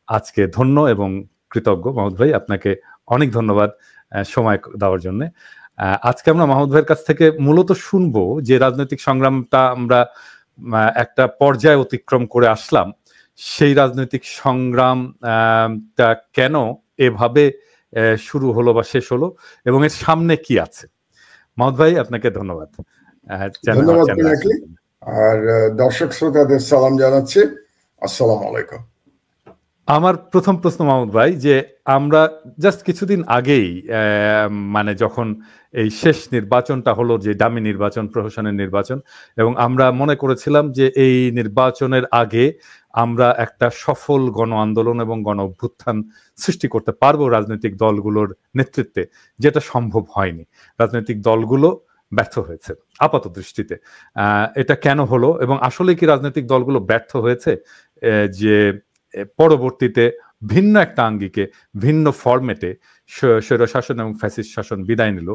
আজকে ধন্য এবং কৃতজ্ঞ। মাহমুদ ভাই, আপনাকে অনেক ধন্যবাদ সময় দেওয়ার জন্য। আজকে আমরা মাহমুদ ভাইয়ের কাছ থেকে মূলত শুনবো যে রাজনৈতিক সংগ্রামটা আমরা একটা পর্যায়ে অতিক্রম করে আসলাম, সেই রাজনৈতিক সংগ্রামটা কেন এভাবে শুরু হলো বা শেষ হলো এবং এর সামনে কি আছে। মাহমুদ ভাই, আপনাকে ধন্যবাদ। ধন্যবাদ পিনাকি, আর দর্শক শ্রোতাদের সালাম জানাচ্ছি। আসসালামু আলাইকুম। আমার প্রথম প্রশ্ন মাহমুদ ভাই, যে আমরা জাস্ট কিছুদিন আগেই মানে যখন এই শেষ নির্বাচনটা হলো, যে ডামি নির্বাচন, প্রহসনের নির্বাচন, এবং আমরা মনে করেছিলাম যে এই নির্বাচনের আগে আমরা একটা সফল গণ আন্দোলন এবং গণ অভ্যুত্থান সৃষ্টি করতে পারবো রাজনৈতিক দলগুলোর নেতৃত্বে, যেটা সম্ভব হয়নি। রাজনৈতিক দলগুলো ব্যর্থ হয়েছে আপাত দৃষ্টিতে। এটা কেন হলো, এবং আসলে কি রাজনৈতিক দলগুলো ব্যর্থ হয়েছে যে পরবর্তীতে ভিন্ন একটা আঙ্গিকে, ভিন্ন ফরম্যাটে স্বৈরশাসন এবং ফ্যাসিস্ট শাসন বিদায় নিল?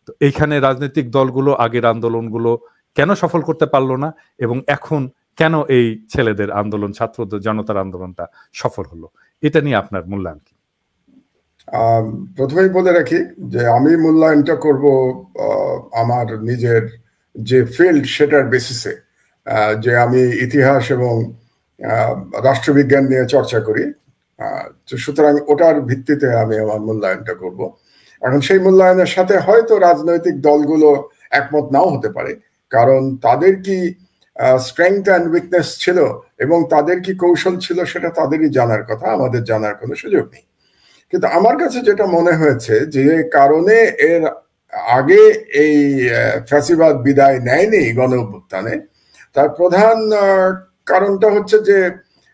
তো এইখানে রাজনৈতিক দলগুলো আগের আন্দোলনগুলো কেন সফল করতে পারলো না, এবং এখন কেন এই ছেলেদের আন্দোলন, ছাত্রদের জনতার আন্দোলনটা সফল হলো, এটা নিয়ে আপনার মূল্যায়ন কি? প্রথমেই বলে রাখি যে আমি মূল্যায়নটা করব আমার নিজের যে ফিল্ড সেটার বেসিসে, যে আমি ইতিহাস এবং রাষ্ট্রবিজ্ঞান নিয়ে চর্চা করি, সুতরাং ওটার ভিত্তিতে আমি আমার মূল্যায়নটা করব। এখন সেই মূল্যায়নের সাথে হয়তো রাজনৈতিক দলগুলো একমত নাও হতে পারে, কারণ তাদের কি স্ট্রেংথ অ্যান্ড উইকনেস ছিল এবং তাদের কি কৌশল ছিল সেটা তাদেরই জানার কথা, আমাদের জানার কোনো সুযোগ নেই। কিন্তু আমার কাছে যেটা মনে হয়েছে, যে কারণে এর আগে এই ফ্যাসিবাদ বিদায় নেয়নি গণ অভ্যুত্থানে, তার প্রধান কারণটা হচ্ছে যে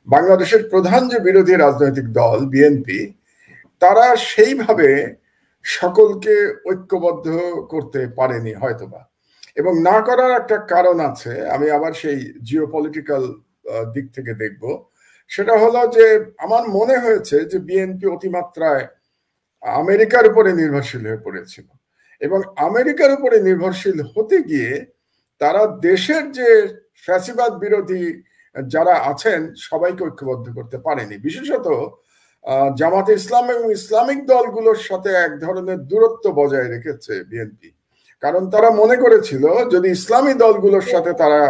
বাংলাদেশের প্রধান যে বিরোধী রাজনৈতিক দল বিএনপি, তারা সেইভাবে সকলকে ঐক্যবদ্ধ করতে পারেনি হয়তোবা, এবং না করার একটা কারণ আছে, আমি আবার সেই জিওপলিটিক্যাল দিক থেকে দেখব। সেটা হলো যে আমার মনে হয়েছে যে বিএনপি অতিমাত্রায় আমেরিকার উপরে নির্ভরশীল হয়ে পড়েছিল, এবং আমেরিকার উপরে নির্ভরশীল হতে গিয়ে তারা দেশের যে ফ্যাসিবাদ বিরোধী যারা আছেন সবাইকে ঐক্যবদ্ধ করতে পারেনি। বিশেষত জামাতে ইসলাম এবং ইসলামিক দলগুলোর সাথে এক ধরনের দূরত্ব বজায় রেখেছে বিএনপি, কারণ তারা মনে করেছিল যদি ইসলামী দলগুলোর সাথে তারা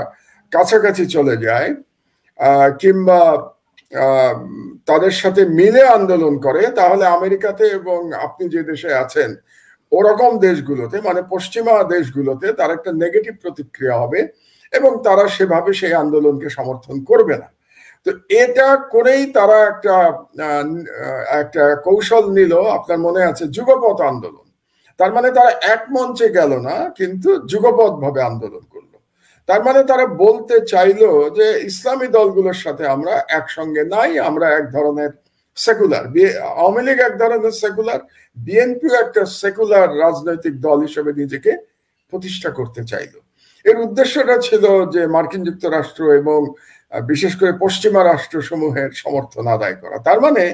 কাছাকাছি চলে যায় কিংবা তাদের সাথে মিলে আন্দোলন করে, তাহলে আমেরিকাতে এবং আপনি যে দেশে আছেন ওরকম দেশগুলোতে, মানে পশ্চিমা দেশগুলোতে, তার একটা নেগেটিভ প্রতিক্রিয়া হবে এবং তারা সেভাবে সেই আন্দোলনকে সমর্থন করবে না। তো এটা করেই তারা একটা কৌশল নিল, আপনার মনে আছে, যুগপৎ আন্দোলন। তার মানে তারা এক মঞ্চে গেল না, কিন্তু যুগপৎ ভাবে আন্দোলন করলো। তার মানে তারা বলতে চাইলো যে ইসলামী দলগুলোর সাথে আমরা একসঙ্গে নাই, আমরা এক ধরনের সেকুলার, আওয়ামী লীগ এক ধরনের সেকুলার, বিএনপিও একটা সেকুলার রাজনৈতিক দল হিসেবে নিজেকে প্রতিষ্ঠা করতে চাইলো। এর উদ্দেশ্যটা ছিল যে মার্কিন যুক্তরাষ্ট্র এবং বিশেষ করে পশ্চিমা রাষ্ট্রসমূহের সমর্থন আদায় করা। তার মানে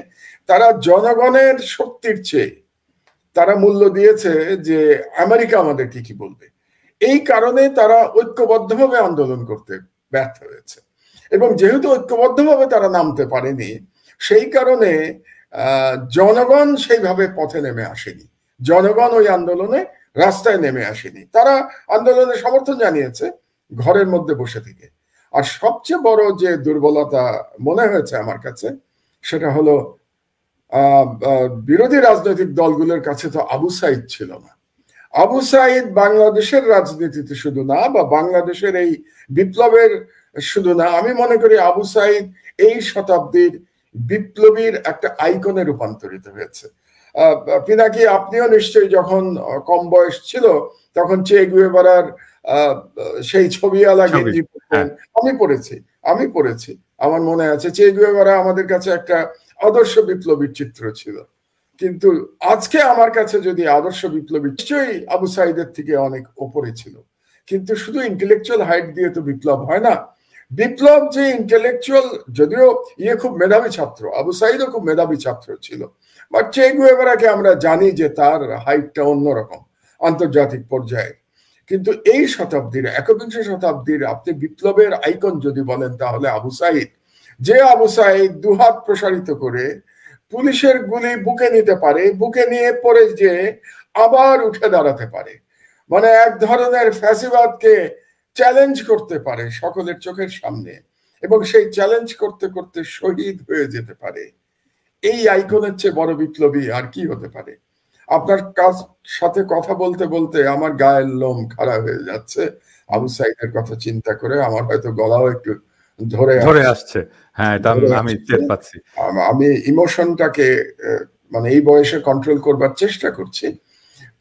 তারা জনগণের শক্তির চেয়ে তারা মূল্য দিয়েছে যে আমেরিকা আমাদেরকে কি বলবে। এই কারণে তারা ঐক্যবদ্ধভাবে আন্দোলন করতে ব্যর্থ হয়েছে, এবং যেহেতু ঐক্যবদ্ধভাবে তারা নামতে পারেনি, সেই কারণে জনগণ সেইভাবে পথে নেমে আসেনি, জনগণ ওই আন্দোলনে রাস্তায় নেমে আসেনি। তারা আন্দোলনে সমর্থন জানিয়েছে ঘরের মধ্যে বসে থেকে। আর সবচেয়ে বড় যে দুর্বলতা মনে হয়েছে আমার কাছে, সেটা হলো বিরোধী রাজনৈতিক দলগুলোর কাছে তো আবু সাইদ ছিল না। আবু সাইদ বাংলাদেশের রাজনীতিতে শুধু না, বা বাংলাদেশের এই বিপ্লবের শুধু না, আমি মনে করি আবু সাইদ এই শতাব্দীর বিপ্লবীর একটা আইকনে রূপান্তরিত হয়েছে। পিনাকি, আপনিও নিশ্চয়ই যখন কম বয়স ছিল তখন চে গুয়েভারার সেই ছবিওয়ালা গেঞ্জি পরতেন। আমি পড়েছি, আমার মনে আছে চে গুয়েভারা আমাদের কাছে একটা আদর্শ বিপ্লবীর চিত্র ছিল। কিন্তু আজকে আমার কাছে যদি আদর্শ বিপ্লবী, নিশ্চয়ই আবু সাইদের থেকে অনেক ওপরে ছিল, কিন্তু শুধু ইন্টেলেকচুয়াল হাইট দিয়ে তো বিপ্লব হয় না। বিপ্লব যে ইন্টেলেকচুয়াল, যদিও খুব মেধাবী ছাত্র, আবু সাইদও খুব মেধাবী ছাত্র ছিল, বাট চে গুয়েভারাকে আমরা জানি যে তার হাইটটা অন্যরকম, আন্তর্জাতিক পর্যায়ে। কিন্তু এই শতাব্দীর, একবিংশ শতাব্দীর আপনি বিপ্লবের আইকন যদি বলেন তাহলে আবু সাইদ। যে আবু সাইদ দুহাত প্রসারিত করে পুলিশের গুলি বুকে নিতে পারে, বুকে নিয়ে পড়ে যে আবার উঠে দাঁড়াতে পারে, মানে এক ধরনের ফ্যাসিবাদকে চ্যালেঞ্জ করতে পারে সকলের চোখের সামনে, এবং সেই চ্যালেঞ্জ করতে করতে শহীদ হয়ে যেতে পারে, এই আইকনের চেয়ে বড় বিপ্লবী আর কি হতে পারে? আপনার সাথে কথা বলতে বলতে আমার গায়ের লোম খাড়া হয়ে যাচ্ছে আবু সাইদের কথা চিন্তা করে। আমার হয়তো গলাও একটু ধরে আসছে। হ্যাঁ, এটা আমি টের পাচ্ছি। আমি ইমোশনটাকে মানে এই বয়সে কন্ট্রোল করবার চেষ্টা করছি।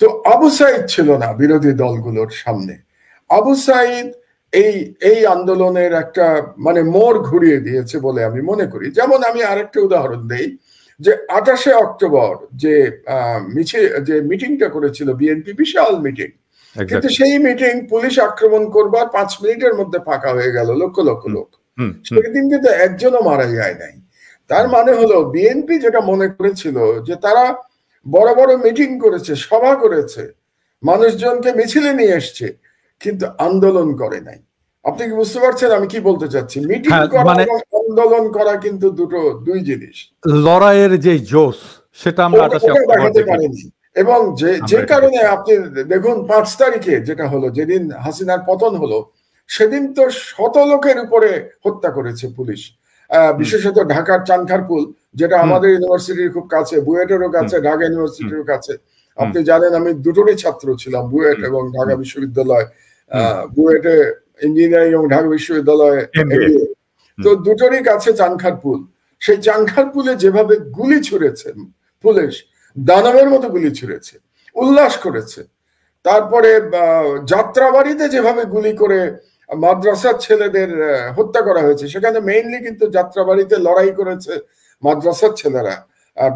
তো আবু সাইদ ছিল না বিরোধী দলগুলোর সামনে। আবু সাইদ এই আন্দোলনের একটা মানে মোড় ঘুরিয়ে দিয়েছে বলে আমি মনে করি। যেমন আমি আরেকটা উদাহরণ দেই, যে 28শে অক্টোবর যে মিটিংটা করেছিল বিএনপি, বিশাল মিটিং, কিন্তু সেই মিটিং পুলিশ আক্রমণ করবার 5 মিনিটের মধ্যে ফাঁকা হয়ে গেল, লক্ষ লক্ষ লোক। সেদিন কিন্তু একজনও মারা যায় নাই। তার মানে হলো বিএনপি যেটা মনে করেছিল যে তারা বড় বড় মিটিং করেছে, সভা করেছে, মানুষজনকে মিছিলে নিয়ে এসছে, কিন্তু আন্দোলন করে নাই। আপনি কি বুঝতে পারছেন আমি কি বলতে চাচ্ছি? মিটিং করা এবং আন্দোলন করা কিন্তু দুই জিনিস। লড়াইয়ের যে জোশ সেটা আমরা দেখাতে পারিনি। এবং যে কারণে আপনি দেখুন 5 তারিখে যেটা হলো, যেদিন হাসিনার পতন হলো, সেদিন তো শত লোকের উপরে হত্যা করেছে পুলিশ, বিশেষত ঢাকার চানখারপুল, যেটা আমাদের ইউনিভার্সিটির খুব কাছে, বুয়েটেরও কাছে, ঢাকা ইউনিভার্সিটির কাছে। আপনি জানেন আমি দুটোরই ছাত্র ছিলাম, বুয়েট এবং ঢাকা বিশ্ববিদ্যালয়। বুয়েটে ইঞ্জিনিয়ারিং এবং ঢাকা বিশ্ববিদ্যালয়ে MBA। তো দুটোরই কাছে চানখারপুল। সেই চানখারপুলে যেভাবে গুলি ছুড়েছে পুলিশ, দানবের মতো গুলি ছুড়েছে, উল্লাস করেছে। তারপরে যাত্রাবাড়িতে যেভাবে গুলি করে মাদ্রাসার ছেলেদের হত্যা করা হয়েছে, সেখানে মেইনলি কিন্তু যাত্রাবাড়িতে লড়াই করেছে মাদ্রাসার ছেলেরা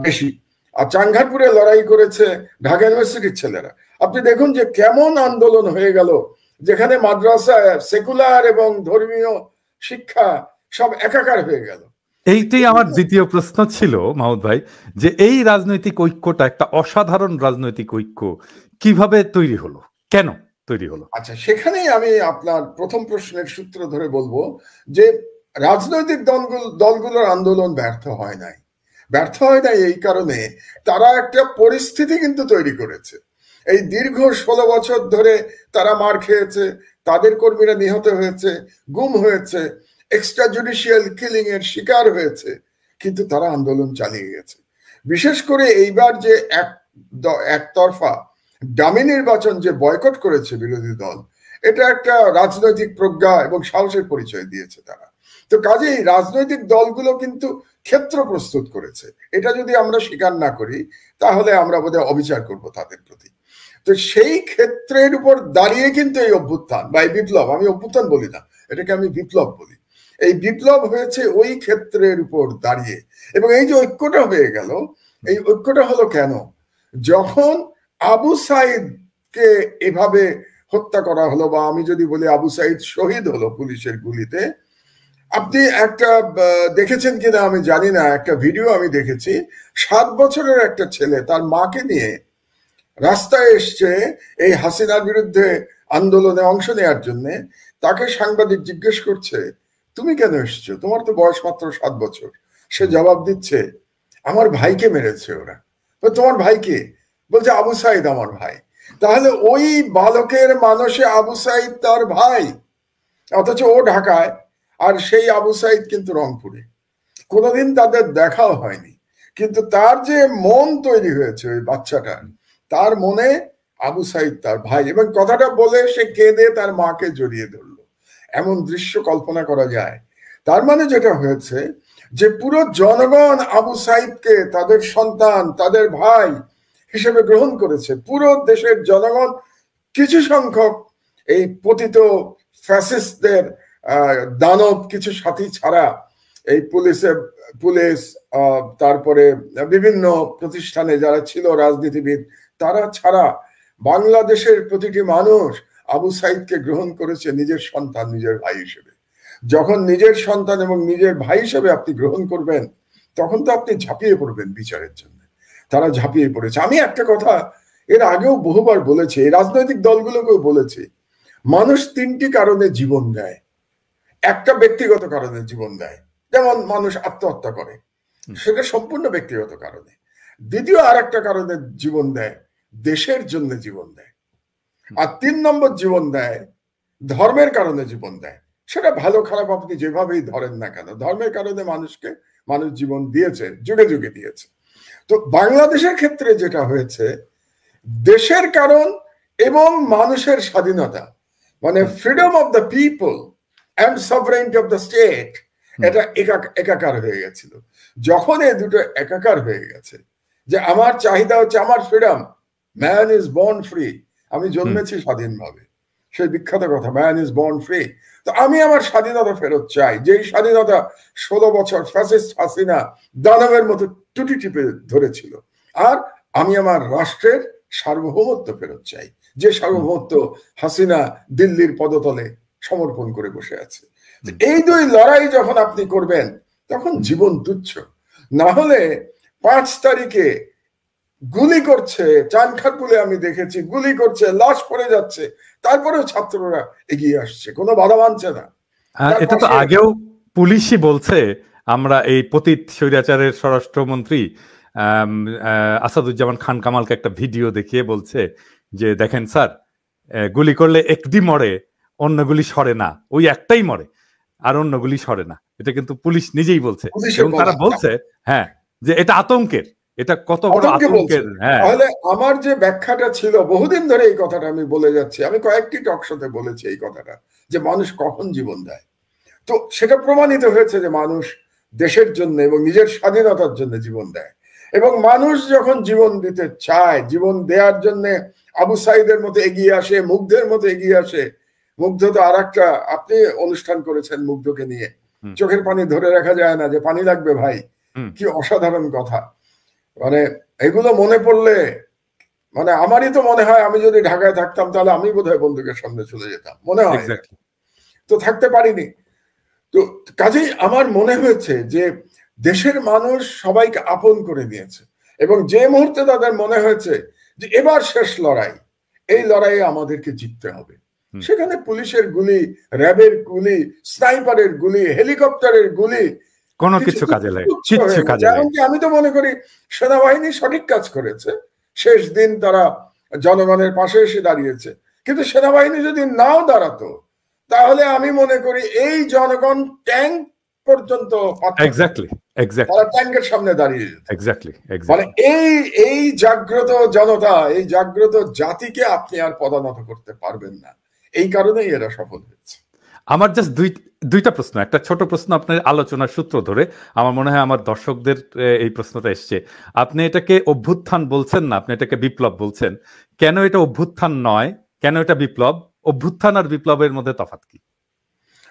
বেশি, আর চানখারপুরে লড়াই করেছে ঢাকা ইউনিভার্সিটির ছেলেরা। আপনি দেখুন যে কেমন আন্দোলন হয়ে গেল, যেখানে মাদ্রাসা, সেকুলার এবং ধর্মীয় শিক্ষা সব একাকার হয়ে গেল। এইটাই আমার দ্বিতীয় প্রশ্ন ছিল মাহমুদ ভাই, যে এই রাজনৈতিক ঐক্যটা একটা অসাধারণ রাজনৈতিক ঐক্য কিভাবে তৈরি হলো, কেন তৈরি হলো? আচ্ছা, সেখানেই আমি আপনার প্রথম প্রশ্নের সূত্র ধরে বলবো যে রাজনৈতিক দলগুলোর আন্দোলন ব্যর্থ হয় নাই। ব্যর্থ হয় নাই এই কারণে তারা একটা পরিস্থিতি কিন্তু তৈরি করেছে। এই দীর্ঘ 16 বছর ধরে তারা মার খেয়েছে, তাদের কর্মীরা নিহত হয়েছে, গুম হয়েছে, এক্সট্রা জুডিশিয়াল কিলিং এর শিকার হয়েছে, কিন্তু তারা আন্দোলন চালিয়ে গেছে। বিশেষ করে এইবার যে একতরফা ডামি নির্বাচন যে বয়কট করেছে বিরোধী দল, এটা একটা রাজনৈতিক প্রজ্ঞা এবং সাহসের পরিচয় দিয়েছে তারা। তো কাজেই রাজনৈতিক দলগুলো কিন্তু ক্ষেত্র প্রস্তুত করেছে। এটা যদি আমরা স্বীকার না করি তাহলে আমরা বোধহয় অবিচার করব তাদের প্রতি। তো সেই ক্ষেত্রের উপর দাঁড়িয়ে কিন্তু এই অভ্যুত্থান বা এই বিপ্লব, আমি অভ্যুত্থান বলি না, এটাকে আমি বিপ্লব বলি, এই বিপ্লব হয়েছে ওই ক্ষেত্রের উপর দাঁড়িয়ে। এবং এই যে ঐক্যটা হয়ে গেল, এই ঐক্যটা হলো কেন? যখন আবু সাইদকে এভাবে হত্যা করা হলো, বা আমি যদি বলি আবু সাইদ শহীদ হলো পুলিশের গুলিতে, আপনি একটা দেখেছেন কিনা আমি জানি না, একটা ভিডিও আমি দেখেছি, 7 বছরের একটা ছেলে তার মাকে নিয়ে রাস্তায় এসছে এই হাসিনার বিরুদ্ধে আন্দোলনে অংশ নেওয়ার জন্য। তাকে সাংবাদিক জিজ্ঞেস করছে, তুমি কেন এসছো, তোমার তো বয়স মাত্র 7 বছর। সে জবাব দিচ্ছে, আমার ভাইকে মেরেছে ওরা। তোমার ভাইকে? বলছে আবু সাইদ আমার ভাই। তাহলে ওই বালকের মানুষে আবু সাইদ তার ভাই, অথচ ও ঢাকায়, আর সেই আবু সাইদ কিন্তু রংপুরে। কোনোদিন তাদের দেখাও হয়নি, কিন্তু তার যে মন তৈরি হয়েছে ওই বাচ্চাটার, তার মনে আবু সাইদ তার ভাই। এবং কথাটা বলে সে কেঁদে তার মাকে জড়িয়ে ধরলো, এমন দৃশ্য কল্পনা করা যায়। তার মানে যেটা হয়েছে যে পুরো জনগণ আবু সাইদকে তাদের সন্তান, তাদের ভাই হিসেবে গ্রহণ করেছে। পুরো দেশের জনগণ, কিছু সংখ্যক এই পতিত ফ্যাসিস্টদের দানব কিছু সাথী ছাড়া, এই পুলিশ তারপরে বিভিন্ন প্রতিষ্ঠানে যারা ছিল রাজনীতিবিদ, তারা ছাড়া বাংলাদেশের প্রতিটি মানুষ আবু সাইদকে গ্রহণ করেছে নিজের সন্তান, নিজের ভাই হিসেবে। যখন নিজের সন্তান এবং নিজের ভাই হিসেবে আপনি গ্রহণ করবেন, তখন তো আপনি ঝাঁপিয়ে পড়বেন বিচারের জন্য। তারা ঝাঁপিয়ে পড়েছে। আমি একটা কথা এর আগেও বহুবার বলেছি, এই রাজনৈতিক দলগুলোকেও বলেছি, মানুষ 3টি কারণে জীবন দেয়। একটা ব্যক্তিগত কারণে জীবন দেয়, যেমন মানুষ আত্মহত্যা করে, সেটা সম্পূর্ণ ব্যক্তিগত কারণে। দ্বিতীয় আর একটা কারণে জীবন দেয়, দেশের জন্য জীবন দেয়। আর 3 নম্বর জীবন দেয় ধর্মের কারণে জীবন দেয়। সেটা ভালো খারাপ আপনি যেভাবেই ধরেন না কেন, ধর্মের কারণে মানুষ জীবন দিয়েছে, যুগে যুগে দিয়েছে। তো বাংলাদেশের ক্ষেত্রে যেটা হয়েছে, দেশের কারণ এবং মানুষের স্বাধীনতা, মানে freedom of the people and সভরেনিটি of the state, এটা একাকার হয়ে গেছিল। যখন এই দুটো একাকার হয়ে গেছে, যে আমার চাহিদা হচ্ছে আমার freedom, man is born free, আমি জন্মেছি স্বাধীনভাবে, সেই বিখ্যাত কথা, ম্যান ইজ বর্ন ফ্রি। তো আমি আমার স্বাধীনতা ফেরত চাই, যেই স্বাধীনতা 16 বছর ফ্যাসিস্ট হাসিনা দানবের মতো টুটি টিপে ধরেছিল। আর আমি আমার রাষ্ট্রের সার্বভৌমত্ব ফেরত চাই, যে সার্বভৌমত্ব হাসিনা দিল্লির পদতলে সমর্পণ করে বসে আছে। এই দুই লড়াই যখন আপনি করবেন, তখন জীবন তুচ্ছ। না হলে 5 তারিখে গুলি করছে, চানখারপুলে আমি দেখেছি, গুলি করছে, লাশ পড়ে যাচ্ছে, তারপরেও ছাত্ররা এগিয়ে আসছে, কোনো বাধা মানছে না। এটা তো আগেও পুলিশই বলছে, আমরা এই পতিত স্বৈরাচারের স্বরাষ্ট্রমন্ত্রী আসাদুজ্জামান খান কামালকে একটা ভিডিও দেখিয়ে বলছে যে দেখেন স্যার, গুলি করলে একটি মরে, অন্য গুলি সরে না, ওই একটাই মরে আর অন্য গুলি সরে না। এটা কিন্তু পুলিশ নিজেই বলছে, এবং তারা বলছে হ্যাঁ যে এটা আতঙ্কের, এটা কত বড় আতঙ্কের। হ্যাঁ, তাহলে আমার যে ব্যাখ্যাটা ছিল, বহুদিন ধরে এই কথাটা আমি বলে যাচ্ছি, আমি কয়েকটি টক শোতে বলেছি এই কথাটা, যে মানুষ কখন জীবন দেয়। তো সেটা প্রমাণিত হয়েছে যে মানুষ দেশের জন্য এবং নিজের স্বাধীনতার জন্য জীবন দেয়। এবং মানুষ যখন জীবন দিতে চায়, জীবন দেওয়ার জন্য আবু সাইদের মতো এগিয়ে আসে, মুগ্ধের মতো এগিয়ে আসে। মুগ্ধ তো আর একটা, আপনি অনুষ্ঠান করেছেন মুগ্ধকে নিয়ে, চোখের পানি ধরে রাখা যায় না, যে পানি লাগবে ভাই, কি অসাধারণ কথা। মানে এগুলো মনে পড়লে, মানে আমারই তো মনে হয় আমি যদি ঢাকায় থাকতাম তাহলে আমি বোধহয় বন্দুকের সামনে চলে যেতাম, মনে হয়। তো থাকতে পারিনি। তো কাজেই আমার মনে হয়েছে যে দেশের মানুষ সবাইকে আপন করে নিয়েছে, এবং যে মুহূর্তে তাদের মনে হয়েছে যে এবার শেষ লড়াই, এই লড়াইয়ে আমাদেরকে জিততে হবে, সেখানে পুলিশের গুলি, র্যাবের গুলি, স্নাইপারের গুলি, হেলিকপ্টারের গুলি কোনো কিছু কাজে লাগে। এমনকি আমি তো মনে করি সেনাবাহিনী সঠিক কাজ করেছে, শেষ দিন তারা জনগণের পাশে এসে দাঁড়িয়েছে। কিন্তু সেনাবাহিনী যদি নাও দাঁড়াতো, তাহলে আমি মনে করি এই জনগণ ট্যাঙ্ক পর্যন্ত তারা ট্যাঙ্কের সামনে দাঁড়িয়ে যেত। মানে এই জাগ্রত জনতা, এই জাগ্রত জাতিকে আপনি আর পদানত করতে পারবেন না, এই কারণেই এরা সফল হয়েছে। আমার জাস্ট দুইটা প্রশ্ন, একটা ছোট প্রশ্ন আপনার আলোচনার সূত্র ধরে। আমার মনে হয় আমার দর্শকদের এই প্রশ্নটা এসছে। আপনি এটাকে অভ্যুত্থান বলছেন না, আপনি এটাকে বিপ্লব বলছেন। কেন এটা অভ্যুত্থান নয়, কেন এটা বিপ্লব? অভ্যুত্থান আর বিপ্লবের মধ্যে তফাৎ কি?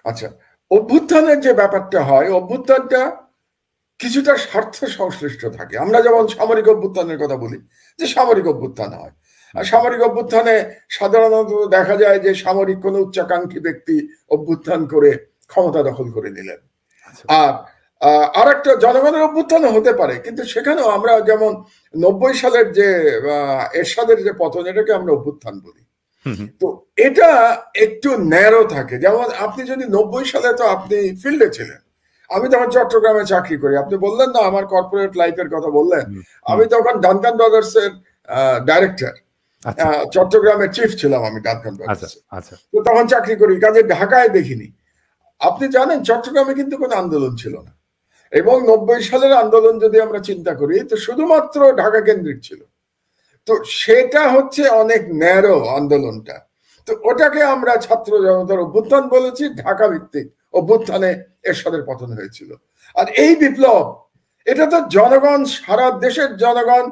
আচ্ছা, অভ্যুত্থানের যে ব্যাপারটা হয়, অভ্যুত্থানটা কিছুটা স্বার্থ সংশ্লিষ্ট থাকে। আমরা যেমন সামরিক অভ্যুত্থানের কথা বলি, যে সামরিক অভ্যুত্থান হয়, আর সামরিক অভ্যুত্থানে সাধারণত দেখা যায় যে সামরিক কোন উচ্চাকাঙ্ক্ষী ব্যক্তি অভ্যুত্থান করে ক্ষমতা দখল করে নিলেন। আর একটা জনগণের অভ্যুত্থান হতে পারে, কিন্তু সেখানেও আমরা যেমন 90 সালের যে এরশাদের যে পতন, এটাকে আমরা অভ্যুত্থান বলি। তো এটা একটু ন্যারো থাকে। যেমন আপনি যদি 90 সালে, তো আপনি ফিল্ডে ছিলেন, আমি তখন চট্টগ্রামে চাকরি করি, আপনি বললেন না আমার কর্পোরেট লাইফের কথা বললেন, আমি তখন ডানকান ব্রাদার্স এর ডাইরেক্টর, চট্টগ্রামের চিফ ছিলাম আমি ডানকান ব্রাদার্স। তো তখন চাকরি করি, কাজে ঢাকায় দেখিনি। আপনি জানেন চট্টগ্রামে কিন্তু কোনো আন্দোলন ছিল না, এবং 90 সালের আন্দোলন যদি আমরা চিন্তা করি, তো শুধুমাত্র ঢাকা কেন্দ্রিক ছিল। তো সেটা হচ্ছে অনেক ন্যারো আন্দোলনটা। তো ওটাকে আমরা ছাত্র জনতার অভ্যুত্থান বলেছি, ঢাকা ভিত্তিক অভ্যুত্থানে এরশাদের পতন হয়েছিল। আর এই বিপ্লব, এটা তো জনগণ, সারা দেশের জনগণ,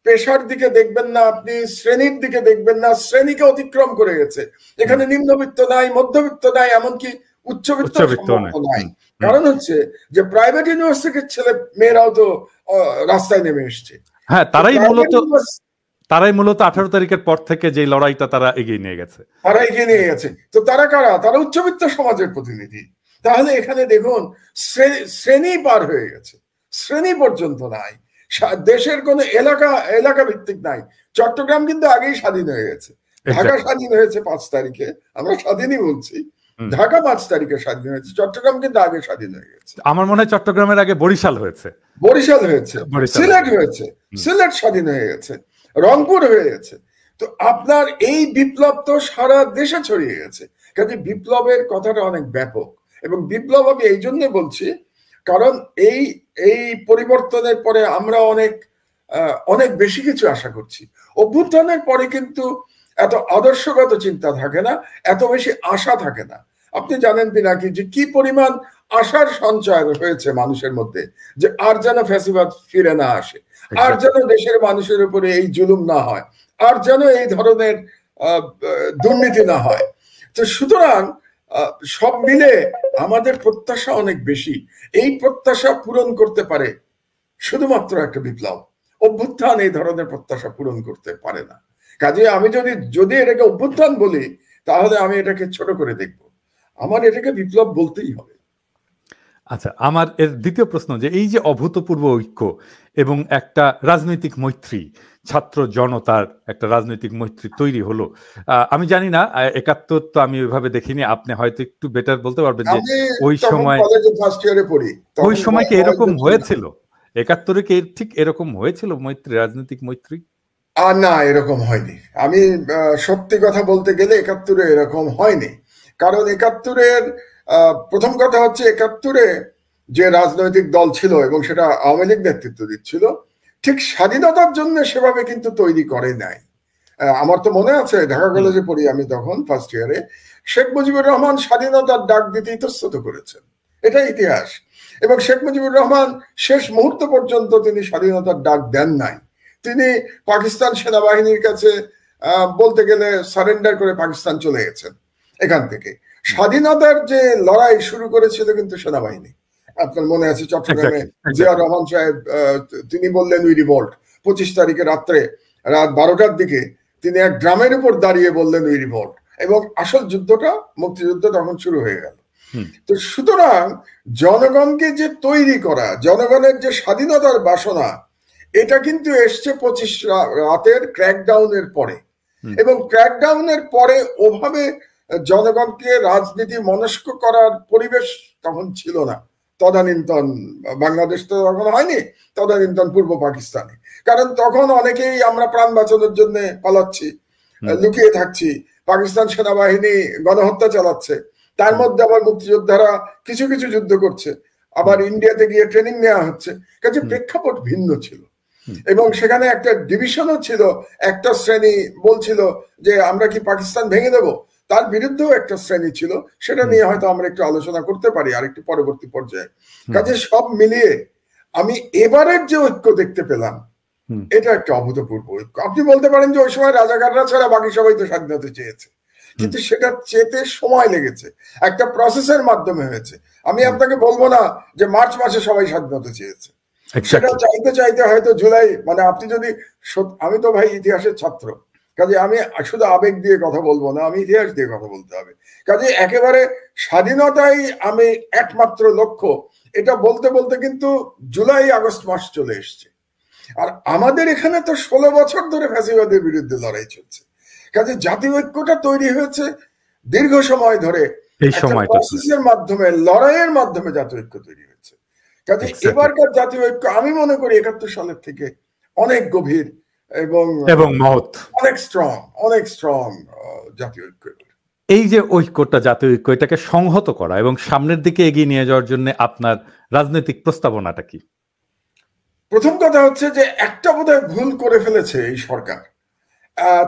পেশার দিকে দেখবেন না আপনি, শ্রেণীর দিকে দেখবেন না, শ্রেণীকে অতিক্রম করে গেছে। এখানে নিম্নবিত্ত নাই, মধ্যবিত্ত নাই, এমনকি উচ্চবিত্ত নাই। কারণ হচ্ছে যে প্রাইভেট ইউনিভার্সিটির ছেলে মেয়েরাও তো রাস্তায় নেমে এসছে। হ্যাঁ, তারাই মূলত 18 তারিখের পর থেকে যে লড়াইটা তারা এগিয়ে নিয়ে গেছে, তো তারা কারা? তারা উচ্চবিত্ত সমাজের প্রতিনিধি। তাহলে এখানে দেখুন শ্রেণী পার হয়ে গেছে, শ্রেণী পর্যন্ত নাই, দেশের কোন এলাকা ভিত্তিক নাই। চট্টগ্রাম কিন্তু আগেই স্বাধীন হয়ে গেছে, ঢাকা স্বাধীন হয়েছে 5 তারিখে, আমরা স্বাধীনই বলছি, ঢাকা 5 তারিখে স্বাধীন হয়েছে, চট্টগ্রাম কিন্তু আগে স্বাধীন হয়ে গেছে। আমার মনে হয় চট্টগ্রামের আগে বরিশাল হয়েছে, সিলেট হয়েছে, সিলেট স্বাধীন হয়ে গেছে, রংপুর হয়ে গেছে। তো আপনার এই বিপ্লব তো সারা দেশে ছড়িয়ে গেছে। কাজে বিপ্লবের কথাটা অনেক ব্যাপক, এবং বিপ্লব আমি এই জন্য বলছি কারণ এই পরিবর্তনের পরে আমরা অনেক বেশি কিছু আশা করছি। অভ্যুত্থানের পরে কিন্তু এত আদর্শগত চিন্তা থাকে না, এত বেশি আশা থাকে না। আপনি জানেন নাকি যে কি পরিমাণ আশার সঞ্চয় হয়েছে মানুষের মধ্যে, যে আর যেন ফ্যাসিবাদ ফিরে না আসে, আর যেন দেশের মানুষের উপরে এই জুলুম না হয়, আর যেন এই ধরনের দুর্নীতি না হয়। তো সুতরাং সব মিলে আমাদের প্রত্যাশা অনেক বেশি। এই প্রত্যাশা পূরণ করতে পারে শুধুমাত্র একটা বিপ্লব। অভ্যুত্থান এই ধরনের প্রত্যাশা পূরণ করতে পারে না। কাজে আমি যদি এটাকে অভ্যুত্থান বলি, তাহলে আমি এটাকে ছোট করে দেখব। আমার এটাকে বিপ্লব বলতেই হবে। আচ্ছা, আমার এর দ্বিতীয় প্রশ্ন, যে এই যে অভূতপূর্ব ঐক্য এবং একটা রাজনৈতিক মৈত্রী, ছাত্র জনতার একটা রাজনৈতিক মৈত্রী তৈরি হলো, আমি জানি না ৭১ তো আমি ওইভাবে দেখিনি, আপনি হয়তো একটু বেটার বলতে পারবেন যে ওই সময় ফার্স্ট ইয়ারে পড়ি, ওই সময় কি এরকম হয়েছিল? ৭১ কি ঠিক এরকম হয়েছিল মৈত্রী, রাজনৈতিক মৈত্রী? না, এরকম হয়নি। আমি সত্যি কথা বলতে গেলে ৭১ এরকম হয়নি। কারণ ৭১ প্রথম কথা হচ্ছে ৭১ যে রাজনৈতিক দল ছিল এবং সেটা আওয়ামী লীগ নেতৃত্ব দিচ্ছিল, ঠিক স্বাধীনতার জন্য সেভাবে কিন্তু তৈরি করে নাই। আমার তো মনে আছে ঢাকা কলেজে পড়ি আমি তখন ফার্স্ট ইয়ারে, শেখ মুজিবুর রহমান স্বাধীনতার ডাক দিতে ইতস্তত করেছেন, এটা ইতিহাস। এবং শেখ মুজিবুর রহমান শেষ মুহূর্ত পর্যন্ত তিনি স্বাধীনতার ডাক দেন নাই। তিনি পাকিস্তান সেনাবাহিনীর কাছে বলতে গেলে সারেন্ডার করে পাকিস্তান চলে গেছেন। এখান থেকে স্বাধীনতার যে লড়াই শুরু করেছিল কিন্তু সেনাবাহিনী। আপনার মনে আছে চট্টগ্রামে জিয়া রহমান সাহেব তিনি বললেন উই রিভল্ট। 25 তারিখে রাত 12টার দিকে তিনি এক গ্রামের উপর দাঁড়িয়ে বললেন উই রিভল্ট, এবং আসল যুদ্ধটা, মুক্তিযুদ্ধ তখন শুরু হয়ে গেল। তো সুতরাং জনগণকে যে তৈরি করা, জনগণের যে স্বাধীনতার বাসনা, এটা কিন্তু এসছে 25 রাতের ক্র্যাকডাউনের পরে। এবং ক্র্যাকডাউনের পরে ওভাবে জনগণকে রাজনীতি মনস্ক করার পরিবেশ তখন ছিল না। তদানীন্তন বাংলাদেশ তো তখন হয়নি, তদানীন্তন পূর্ব পাকিস্তানে। কারণ তখন অনেকেই আমরা প্রাণ বাঁচানোর জন্য পালাচ্ছি, লুকিয়ে থাকছি, পাকিস্তান সেনাবাহিনী গণহত্যা চালাচ্ছে, তার মধ্যে আবার মুক্তিযোদ্ধারা কিছু কিছু যুদ্ধ করছে, আবার ইন্ডিয়াতে গিয়ে ট্রেনিং নেওয়া হচ্ছে। কাজে প্রেক্ষাপট ভিন্ন ছিল। এবং সেখানে একটা ডিভিশনও ছিল। একটা শ্রেণী বলছিল যে আমরা কি পাকিস্তান ভেঙে দেব, তার বিরুদ্ধেও একটা শ্রেণী ছিল। সেটা নিয়ে হয়তো আমরা একটু আলোচনা করতে পারি আরেকটু পরবর্তী পর্যায়ে। কাজে সব মিলিয়ে আমি এবারের যে ঐক্য দেখতে পেলাম, এটা একটা অভূতপূর্ব ঐক্য। আপনি বলতে পারেন যে ওই সময় রাজাকাররা ছাড়া বাকি সবাই তো স্বাধীনতা চেয়েছে, কিন্তু সেটা চেতে সময় লেগেছে, একটা প্রসেসের মাধ্যমে হয়েছে। আমি আপনাকে বলবো না যে মার্চ মাসে সবাই স্বাধীনতা চেয়েছে, সেটা চাইতে চাইতে হয়তো জুলাই, মানে আপনি যদি, আমি তো ভাই ইতিহাসের ছাত্র, কাজে আমি শুধু আবেগ দিয়ে কথা বলবো না, আমি ইতিহাস দিয়ে কথা বলতে হবে। কাজে একেবারে স্বাধীনতাই আমি একমাত্র লক্ষ্য, এটা বলতে বলতে কিন্তু জুলাই আগস্ট মাস চলে এসছে। আর আমাদের এখানে তো 16 বছর ধরে ফ্যাসিবাদের বিরুদ্ধে লড়াই চলছে। কাজে জাতীয় ঐক্যটা তৈরি হয়েছে দীর্ঘ সময় ধরে, এই প্রসেসের মাধ্যমে, লড়াইয়ের মাধ্যমে জাতীয় ঐক্য তৈরি হয়েছে। কাজে এবারকার জাতীয় ঐক্য আমি মনে করি ৭১ সালের থেকে অনেক গভীর এবং মহৎ, অনেক স্ট্রং জাতীয় ঐক্য। এই যে ঐক্যটা, জাতীয় ঐক্য, এটাকে সংহত করা এবং সামনের দিকে এগিয়ে নিয়ে যাওয়ার জন্য আপনার রাজনৈতিক প্রস্তাবনাটা কি? প্রথম কথা হচ্ছে যে একটা বোধহয় ভুল করে ফেলেছে এই সরকার।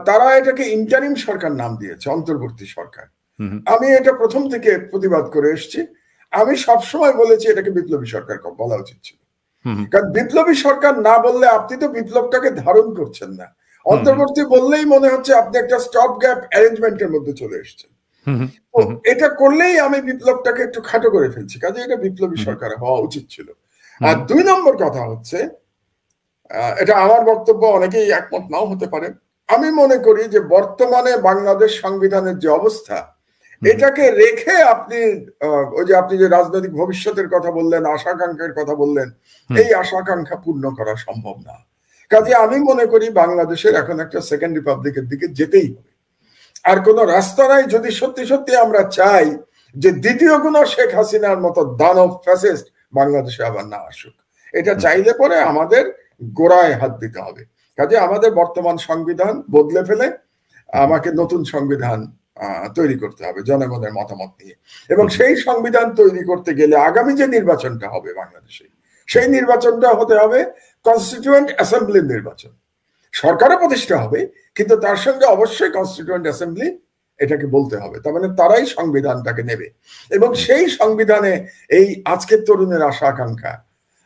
তারা এটাকে ইন্টারিম সরকার নাম দিয়েছে, অন্তর্বর্তী সরকার। আমি এটা প্রথম থেকে প্রতিবাদ করে এসেছি। আমি সবসময় বলেছি এটাকে বিপ্লবী সরকার বলা উচিত ছিল। কারণ বিপ্লবী সরকার না বললে আপনি তো বিপ্লবটাকে ধারণ করছেন না। অন্তর্বর্তী বললেই মনে হচ্ছে আপনি একটা স্টপ গ্যাপ অ্যারেঞ্জমেন্টের মধ্যে চলে এসেছেন। এটা করলেই আমি বিপ্লবটাকে একটু খাটো করে ফেলছি। কাজে এটা বিপ্লবী সরকার হওয়া উচিত ছিল। আর 2 নম্বর কথা হচ্ছে, এটা আমার বক্তব্য, অনেকেই একমত নাও হতে পারে। আমি মনে করি যে বর্তমানে বাংলাদেশ সংবিধানের যে অবস্থা, এটাকে রেখে আপনি ওই যে আপনি যে রাজনৈতিক ভবিষ্যতের কথা বললেন, আশাকাঙ্ক্ষার কথা বললেন, এই আশাকাঙ্ক্ষা পূর্ণ করা সম্ভব না। কাজে আমি মনে করি বাংলাদেশের এখন একটা সেকেন্ড রিপাবলিকের দিকে যেতেই হবে। আর কোনো রাস্তা নাই যদি সত্যি সত্যি আমরা চাই যে দ্বিতীয় কোনো শেখ হাসিনার মতো দানব ফ্যাসিস্ট বাংলাদেশে আবার না আসুক। এটা চাইলে পরে আমাদের গোড়ায় হাত দিতে হবে। কাজে আমাদের বর্তমান সংবিধান বদলে ফেলে আমাকে নতুন সংবিধান তৈরি করতে হবে জনগণের মতামত নিয়ে, এবং সেই সংবিধান তৈরি করতে গেলে আগামী যে নির্বাচনটা হবে বাংলাদেশে, সেই নির্বাচনটা হতে হবে কনস্টিটিউয়েন্ট অ্যাসেম্বলির নির্বাচন। সরকারও প্রতিষ্ঠা হবে, কিন্তু তার সঙ্গে অবশ্যই কনস্টিটিউয়েন্ট অ্যাসেম্বলি এটাকে বলতে হবে, তার মানে তারাই সংবিধানটাকে নেবে। এবং সেই সংবিধানে এই আজকের তরুণের আশা আকাঙ্ক্ষা,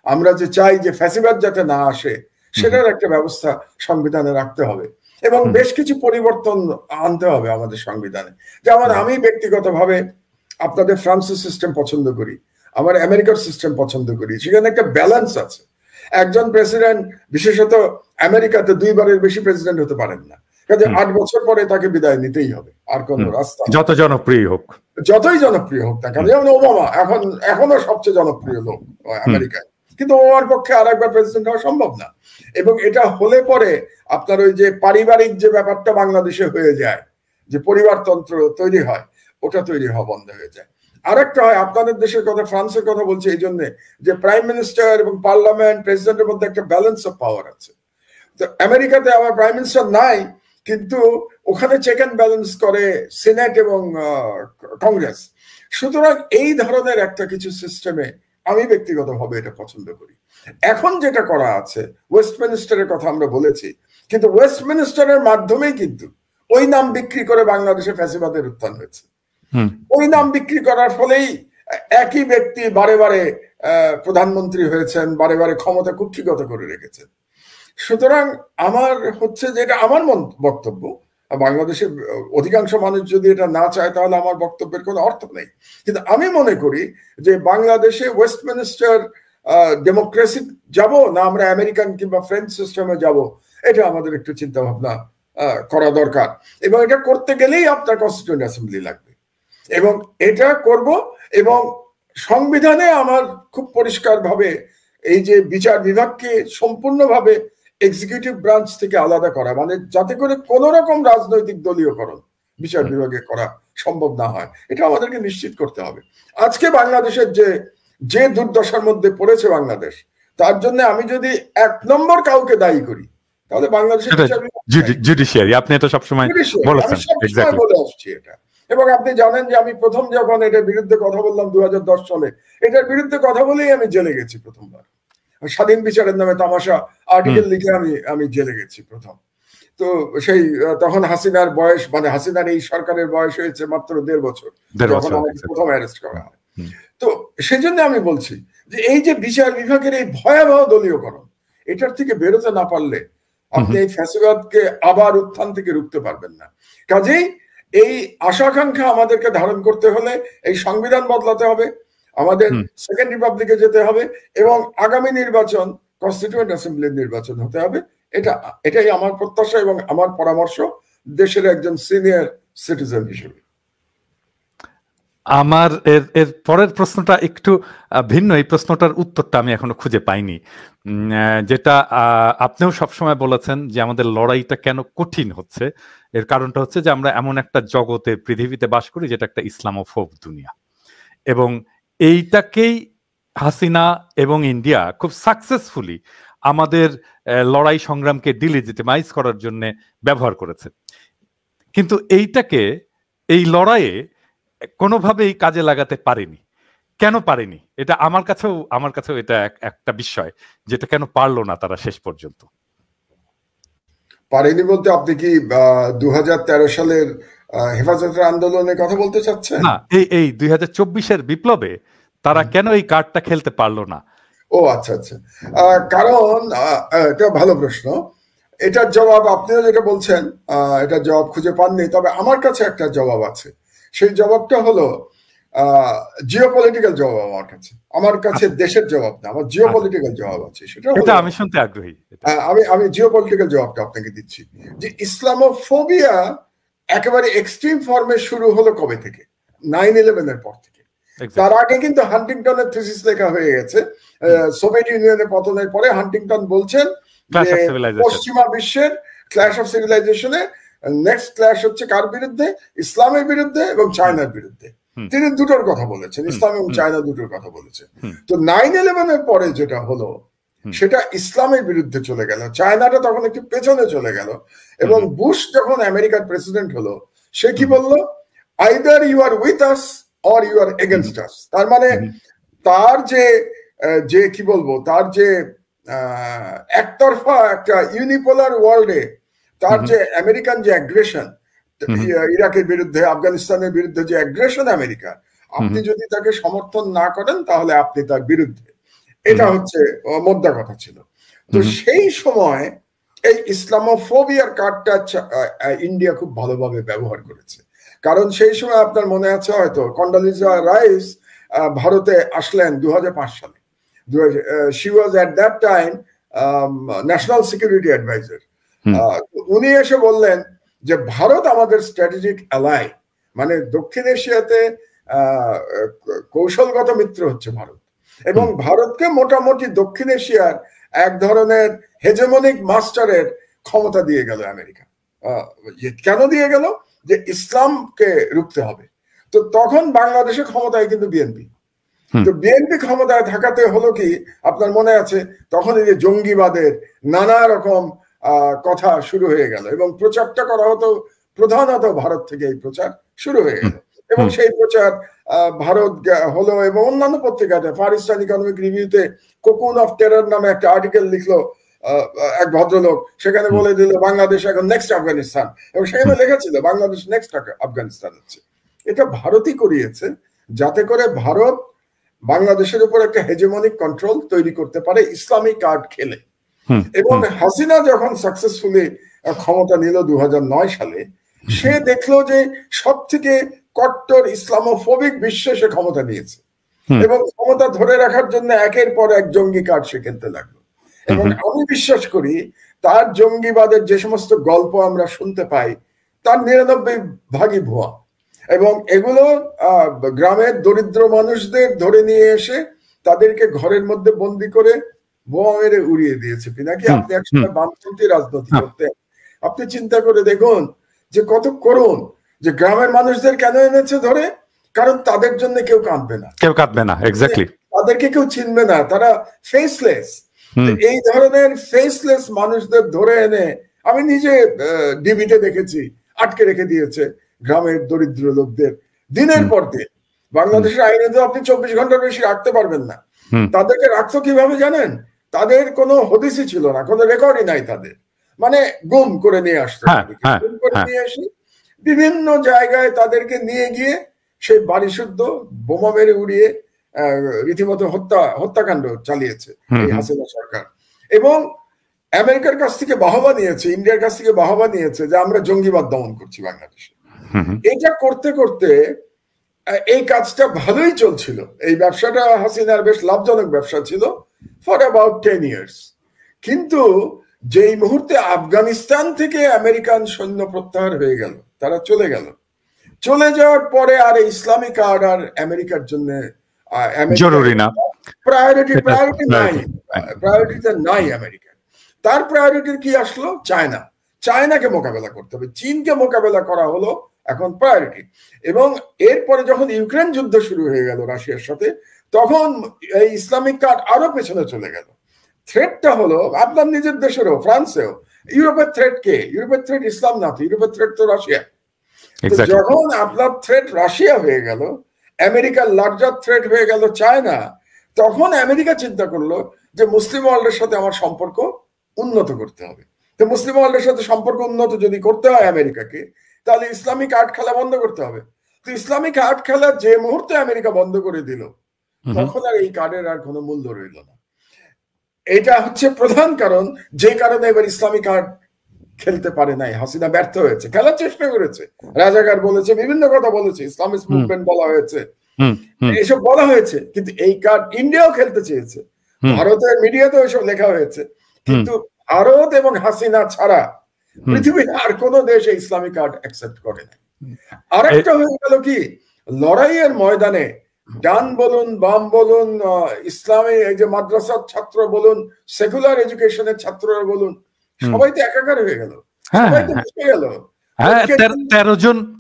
আমরা যে চাই যে ফ্যাসিবাদ যাতে না আসে, সেটার একটা ব্যবস্থা সংবিধানে রাখতে হবে এবং বেশ কিছু পরিবর্তন আনতে হবে আমাদের সংবিধানে। যেমন আমি ব্যক্তিগতভাবে আপনাদের ফ্রান্সের সিস্টেম পছন্দ করি, আমার আমেরিকার সিস্টেম পছন্দ করি। সেখানে একটা ব্যালেন্স আছে। একজন প্রেসিডেন্ট, বিশেষত আমেরিকাতে, 2 বারের বেশি প্রেসিডেন্ট হতে পারেন না, কাজে 8 বছর পরে তাকে বিদায় নিতেই হবে, আর কোন রাস্তা, যত জনপ্রিয় হোক, যতই জনপ্রিয় হোক না কেন। যেমন ওবামা এখনো সবচেয়ে জনপ্রিয় লোক আমেরিকায়, কিন্তু ওর পক্ষে আর একবার প্রেসিডেন্ট হওয়া সম্ভব না। এবং এটা হলে পরে আপনার ওই যে পারিবারিক যে ব্যাপারটা বাংলাদেশে হয়ে যায়, যে পরিবারতন্ত্র তৈরি হয়, ওটা তৈরি হওয়া বন্ধ হয়ে যায়। আরেকটা হয়, আপনাদের দেশের কথা, ফ্রান্সের কথা বলছি এই জন্য যে প্রাইম মিনিস্টার এবং পার্লামেন্ট, প্রেসিডেন্টের মধ্যে একটা ব্যালেন্স অফ পাওয়ার আছে। তো আমেরিকাতে আমার প্রাইম মিনিস্টার নাই, কিন্তু ওখানে চেক অ্যান্ড ব্যালেন্স করে সিনেট এবং কংগ্রেস। সুতরাং এই ধরনের একটা কিছু সিস্টেমে আমি ব্যক্তিগতভাবে এটা পছন্দ করি। এখন যেটা করা আছে, ওয়েস্টমিনিস্টারের কথা আমরা বলেছি, কিন্তু ওয়েস্টমিনিস্টারের মাধ্যমেই কিন্তু ওই নাম বিক্রি করে বাংলাদেশে ফ্যাসিবাদের উত্থান হয়েছে। ওই নাম বিক্রি করার ফলেই একই ব্যক্তি বারে বারে প্রধানমন্ত্রী হয়েছেন, বারে বারে ক্ষমতা কুক্ষিগত করে রেখেছেন। সুতরাং আমার হচ্ছে যে, এটা আমার বক্তব্য, বাংলাদেশের অধিকাংশ মানুষ যদি এটা না চায় তাহলে আমার বক্তব্যের কোনো অর্থ নেই। কিন্তু আমি মনে করি যে বাংলাদেশে ওয়েস্টমিনিস্টার ডেমোক্রেসি যাব না আমরা আমেরিকান কিংবা ফ্রেঞ্চ সিস্টেমে যাব, এটা আমাদের একটু চিন্তা ভাবনা করা দরকার। এবং এটা করতে গেলেই আপনার কনস্টিটিউয়েন্ট অ্যাসেম্বলি লাগবে, এবং এটা করব। এবং সংবিধানে আমার খুব পরিষ্কারভাবে এই যে বিচার বিভাগকে সম্পূর্ণভাবে এক্সিকিউটিভ ব্রাঞ্চ থেকে আলাদা করা, মানে যাতে করে কোন রকম রাজনৈতিক দলীয়করণ বিচার বিভাগে করা সম্ভব না হয়, এটা আমাদেরকে নিশ্চিত করতে হবে। আজকে বাংলাদেশের যে দুর্দশার মধ্যে পড়েছে বাংলাদেশ, তার জন্য আমি যদি 1 নম্বর কাউকে দায়ী করি, তাহলে বাংলাদেশের জুডিশিয়ারি। আপনি এটা সবসময় বলেছেন, এক্স্যাক্টলি বলে আসছি এটা। এবং আপনি জানেন যে আমি প্রথম যখন এটার বিরুদ্ধে কথা বললাম 2010 সালে, এটার বিরুদ্ধে কথা বলেই আমি জেলে গেছি প্রথমবার। স্বাধীন বিচারের নামে তামাশা আর্টিকেল লিখে আমি জেলে গেছি প্রথম। তো সেই তখন হাসিনার বয়স, মানে হাসিনার এই সরকারের বয়স হয়েছে মাত্র 1.5 বছর যখন আমাকে প্রথম অ্যারেস্ট করা হয়। তো সেজন্য আমি বলছি যে এই যে বিচার বিভাগের এই ভয়াবহ দলীয়করণ, এটার থেকে বেরোতে না পারলে আপনি এই ফ্যাসিবাদকে আবার উত্থান থেকে রুখতে পারবেন না। কাজেই এই আশা আকাঙ্ক্ষা আমাদেরকে ধারণ করতে হলে এই সংবিধান বদলাতে হবে, আমাদের সেকেন্ড রিপাবলিকে যেতে হবে, এবং আগামী নির্বাচন কনস্টিটিউয়েন্ট অ্যাসেম্বলির নির্বাচন হতে হবে। এটাই আমার প্রত্যাশা এবং আমার পরামর্শ দেশের একজন সিনিয়র সিটিজেন হিসেবে। আমার এর পরের প্রশ্নটা একটু ভিন্ন। এই প্রশ্নটার উত্তরটা আমি এখনো খুঁজে পাইনি, যেটা আপনিও সবসময় বলেছেন যে আমাদের লড়াইটা কেন কঠিন হচ্ছে। এর কারণটা হচ্ছে যে আমরা এমন একটা জগতে, পৃথিবীতে বাস করি যেটা একটা ইসলামোফোব দুনিয়া, এবং এইটাকেই হাসিনা এবং ইন্ডিয়া খুব সাকসেসফুলি আমাদের লড়াই সংগ্রামকে ডিলিজিটিমাইজ করার জন্য ব্যবহার করেছে। কিন্তু এইটাকে, এই লড়াইয়ে কোনোভাবেই কাজে লাগাতে পারেনি। কেন পারেনি? এটা আমার কাছেও এটা একটা বিষয়, যেটা কেন পারলো না তারা শেষ পর্যন্ত। পারেনি বলতে আপনি কি 2013 সালের হেফাজতের আন্দোলনের কথা বলতে চাচ্ছেন? না, এই 2024-এর বিপ্লবে তারা কেন এই কার্ডটা খেলতে পারলো না? ও আচ্ছা আচ্ছা, কারণ এটা ভালো প্রশ্ন। এটার জবাব আপনিও যেটা বলছেন, এটার জবাব খুঁজে পাননি, তবে আমার কাছে একটা জবাব আছে। সেই জবাবটা হলো জিওপলিটিক্যাল জবাব। আমার কাছে দেশের জবাব না, আমার জিওপলিটিক্যাল জবাব আছে। সেটা আমি শুনতে আগ্রহী। আমি জিওপলিটিক্যাল জবাবটা আপনাকে দিচ্ছি। যে ইসলামোফোবিয়া একেবারে এক্সট্রিম ফর্মে শুরু হলো কবে থেকে? 9/11 এর পর থেকে। তার আগে কিন্তু হান্টিংটনের থিসিস লেখা হয়ে গেছে। সোভিয়েত ইউনিয়নের পতনের পরে হান্টিংটন বলছেন যে পশ্চিমা বিশ্বের ক্ল্যাশ অফ সিভিলাইজেশনে নেক্সট ক্ল্যাশ হচ্ছে কার বিরুদ্ধে? ইসলামের বিরুদ্ধে এবং চায়নার বিরুদ্ধে। তিনি দুটোর কথা বলেছেন, ইসলাম এবং চায়না দুটোর কথা বলেছেন। তো 9/11-এর পরে যেটা হলো সেটা ইসলামের বিরুদ্ধে চলে গেল, চায়নাটা তখন একটু পেছনে চলে গেল, এবং বুশ যখন আমেরিকার প্রেসিডেন্ট হলো সে কি বলল, either you are with us or you are against us. তার মানে তার যে কি বলবো, তার যে একতরফা একটা ইউনিপোলার ওয়ার্ল্ডে তার যে আমেরিকান যে অ্যাগ্রেশন ইরাকের বিরুদ্ধে, আফগানিস্তানের বিরুদ্ধে যে অ্যাগ্রেশন আমেরিকা, আপনি যদি তাকে সমর্থন না করেন তাহলে আপনি তার বিরুদ্ধে, এটা হচ্ছে মোদ্দা কথা ছিল। তো সেই সময় এই ইসলামোফোবিয়ার কার্ডটা ইন্ডিয়া খুব ভালোভাবে ব্যবহার করেছে। কারণ সেই সময় আপনার মনে আছে হয়তো কন্ডোলিজা রাইস ভারতে আসলেন 2005 সালে। She was at that time national security adviser. উনি এসে বললেন যে ভারত আমাদের স্ট্র্যাটেজিক অ্যালাই, মানে দক্ষিণ এশিয়াতে কৌশলগত মিত্র হচ্ছে ভারত, এবং ভারতকে মোটামুটি দক্ষিণ এশিয়ার এক ধরনের হেজেমনিক মাস্টারের ক্ষমতা দিয়ে গেল আমেরিকা। কেন দিয়ে গেল? যে ইসলামকে রুখতে হবে। তো তখন বাংলাদেশে ক্ষমতায় কিন্তু বিএনপি। তো বিএনপি ক্ষমতায় থাকাতে হলো কি, আপনার মনে আছে তখন এই যে জঙ্গিবাদের নানা রকম কথা শুরু হয়ে গেল, এবং প্রচারটা করা হতো প্রধানত ভারত থেকে, এই প্রচার শুরু হয়ে গেল। এবং সেই প্রচার ভারত হলো, এবং অন্যান্য পত্রিকাতে ফার ইস্টার্ন ইকোনমিক রিভিউতে কোকুন অফ টেরর নামে একটা আর্টিকেল লিখলো এক ভদ্রলোক, সেখানে বলে দিল বাংলাদেশ এখন নেক্সট আফগানিস্তান, এবং সেখানে লেখা ছিল বাংলাদেশ নেক্সট আফগানিস্তান হচ্ছে। এটা ভারতই করিয়েছে যাতে করে ভারত বাংলাদেশের উপর একটা হেজেমনিক কন্ট্রোল তৈরি করতে পারে ইসলামিক কার্ড খেলে। এবং হাসিনা যখন সাকসেসফুলি ক্ষমতা নিল 2009 সালে, সে দেখলো যে সব থেকে কট্টর ইসলামোফোবিক বিশ্বে সে ক্ষমতা নিয়েছে, এবং ক্ষমতা ধরে রাখার জন্য একের পর এক জঙ্গি কার্ড সে খেলতে লাগলো। এবং আমি বিশ্বাস করি তার জঙ্গিবাদের যে সমস্ত গল্প আমরা শুনতে পাই তার 99% ভুয়া, এবং এগুলো গ্রামের দরিদ্র মানুষদের ধরে নিয়ে এসে তাদেরকে ঘরের মধ্যে বন্দি করে বোমা মেরে উড়িয়ে দিয়েছে। পিনাকি, আপনি একসময় বামপন্থী রাজনীতি করতেন, আপনি চিন্তা করে দেখুন যে কত করুণ, যে গ্রামের মানুষদের কেন এনেছে ধরে, কারণ তাদের জন্য কেউ কাঁদবে না, এক্স্যাক্টলি, তাদেরকে কেউ চিনবে না, তারা ফেসলেস। এই ধরনের ফেসলেস মানুষদের ধরে এনে আমি নিজে ডিবিতে দেখেছি আটকে রেখে দিয়েছে গ্রামের দরিদ্র লোকদের দিনের পর দিন। বাংলাদেশের আইনে তো আপনি 24 ঘন্টার বেশি রাখতে পারবেন না। তাদেরকে রাখতো কিভাবে জানেন? তাদের কোনো হদিসই ছিল না, কোনো রেকর্ডই নাই তাদের, মানে গুম করে নিয়ে আসতো, গুম করে নিয়ে এসে বিভিন্ন জায়গায় তাদেরকে নিয়ে গিয়ে সেই বাড়ি শুদ্ধ বোমা মেরে উড়িয়ে রীতিমতো হত্যাকাণ্ড চালিয়েছে এই হাসিনা সরকার। এবং আমেরিকার কাছ থেকে বাহবা নিয়েছে, ইন্ডিয়ার কাছ থেকে বাহবা নিয়েছে যে আমরা জঙ্গিবাদ দমন করছি বাংলাদেশে। এটা করতে করতে এই কাজটা ভালোই চলছিল, এই ব্যবসাটা হাসিনার বেশ লাভজনক ব্যবসা ছিল ফর অ্যাবাউট 10 years। কিন্তু যেই মুহূর্তে আফগানিস্তান থেকে আমেরিকান সৈন্য প্রত্যাহার হয়ে গেল, তারা চলে যাওয়ার পরে আর ইসলামিক কার্ড আর আমেরিকার জন্য জরুরি না, প্রায়োরিটি নাই আমেরিকার। তার প্রায়োরিটি কি আসলো? চায়নাকে মোকাবেলা করতে হবে, চীনকে মোকাবেলা করা হলো এখন প্রায়োরিটি। এবং এরপরে যখন ইউক্রেন যুদ্ধ শুরু হয়ে গেল রাশিয়ার সাথে, তখন এই ইসলামিক কার্ড আরো পেছনে চলে গেল। থ্রেটটা হলো আপনার নিজের দেশেরও, ফ্রান্সেও। ইউরোপের থ্রেট কে? ইউরোপের থ্রেট ইসলাম না, তো ইউরোপের থ্রেট তো রাশিয়া। যখন আপনার থ্রেট রাশিয়া হয়ে গেল, আমেরিকার লার্জার থ্রেট হয়ে গেল চায়না, তখন আমেরিকা চিন্তা করলো যে মুসলিম ওয়ার্ল্ডের সাথে আমার সম্পর্ক উন্নত করতে হবে। তো মুসলিম ওয়ার্ল্ডের সাথে সম্পর্ক উন্নত যদি করতে হয় আমেরিকাকে, তাহলে ইসলামিক আর্ট খেলা বন্ধ করতে হবে। তো ইসলামিক আর্ট খেলা যে মুহূর্তে আমেরিকা বন্ধ করে দিল, তখন আর এই কার্ডের আর কোনো মূল্য রইল না। এটা হচ্ছে প্রধান কারণ, যে কারণে এবার ইসলামিক আর্ট খেলতে পারে নাই হাসিনা, ব্যর্থ হয়েছে। খেলার চেষ্টা করেছে, রাজাকার বলেছে, বিভিন্ন কথা বলেছে, ইসলামিস্ট মুভমেন্ট বলা হয়েছে, এসব বলা হয়েছে, কিন্তু এই কার্ড ইন্ডিয়াও খেলতে চেয়েছে, ভারতের মিডিয়াতেও এসব লেখা হয়েছে, কিন্তু ভারত এবং হাসিনা ছাড়া পৃথিবীর আর কোন দেশ ইসলামিক কার্ড অ্যাকসেপ্ট করে না। আরেকটা হয়ে গেল কি, লড়াইয়ের ময়দানে ডান বলুন, বাম বলুন, ইসলামী এই যে মাদ্রাসার ছাত্র বলুন, সেকুলার এডুকেশনের ছাত্ররা বলুন, সবাই তো একাকার হয়ে গেল, সবাই তো মিশে গেল। হ্যাঁ,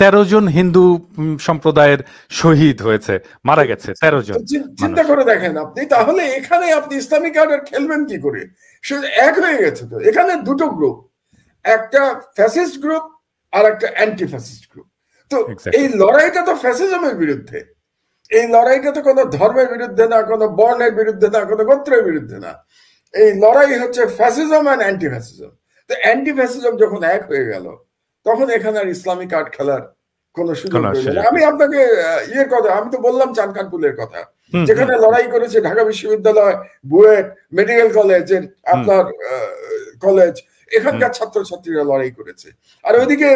13 জন হিন্দু সম্প্রদায়ের শহীদ হয়েছে, মারা গেছে 13 জন। চিন্তা করে দেখেন আপনি, তাহলে এখানে আপনি ইসলামিক কার্ড আর খেলবেন কি করে? সে এক হয়ে গেছে তো। এখানে দুটো গ্রুপ, একটা ফ্যাসিস্ট গ্রুপ আর একটা অ্যান্টি ফ্যাসিস্ট গ্রুপ। তো এই লড়াইটা তো ফ্যাসিজমের বিরুদ্ধে, এই লড়াইটা তো কোনো ধর্মের বিরুদ্ধে না, কোনো বর্ণের বিরুদ্ধে না, কোনো গোত্রের বিরুদ্ধে না। এই লড়াই হচ্ছে ফ্যাসিজম আর অ্যান্টি ফ্যাসিজম। তো অ্যান্টি ফ্যাসিজম যখন এক হয়ে গেল, তখন এখানে আর ইসলামিক আর্ট খেলার কোন সুযোগ নেই। আমি আপনাকে ইয়ের কথা, আমি তো বললাম চানখানপুলের কথা, যেখানে লড়াই করেছে ঢাকা বিশ্ববিদ্যালয়, বুয়েট, মেডিকেল কলেজের আপনার কলেজ, এখানকার ছাত্রছাত্রীরা লড়াই করেছে। আর ওইদিকে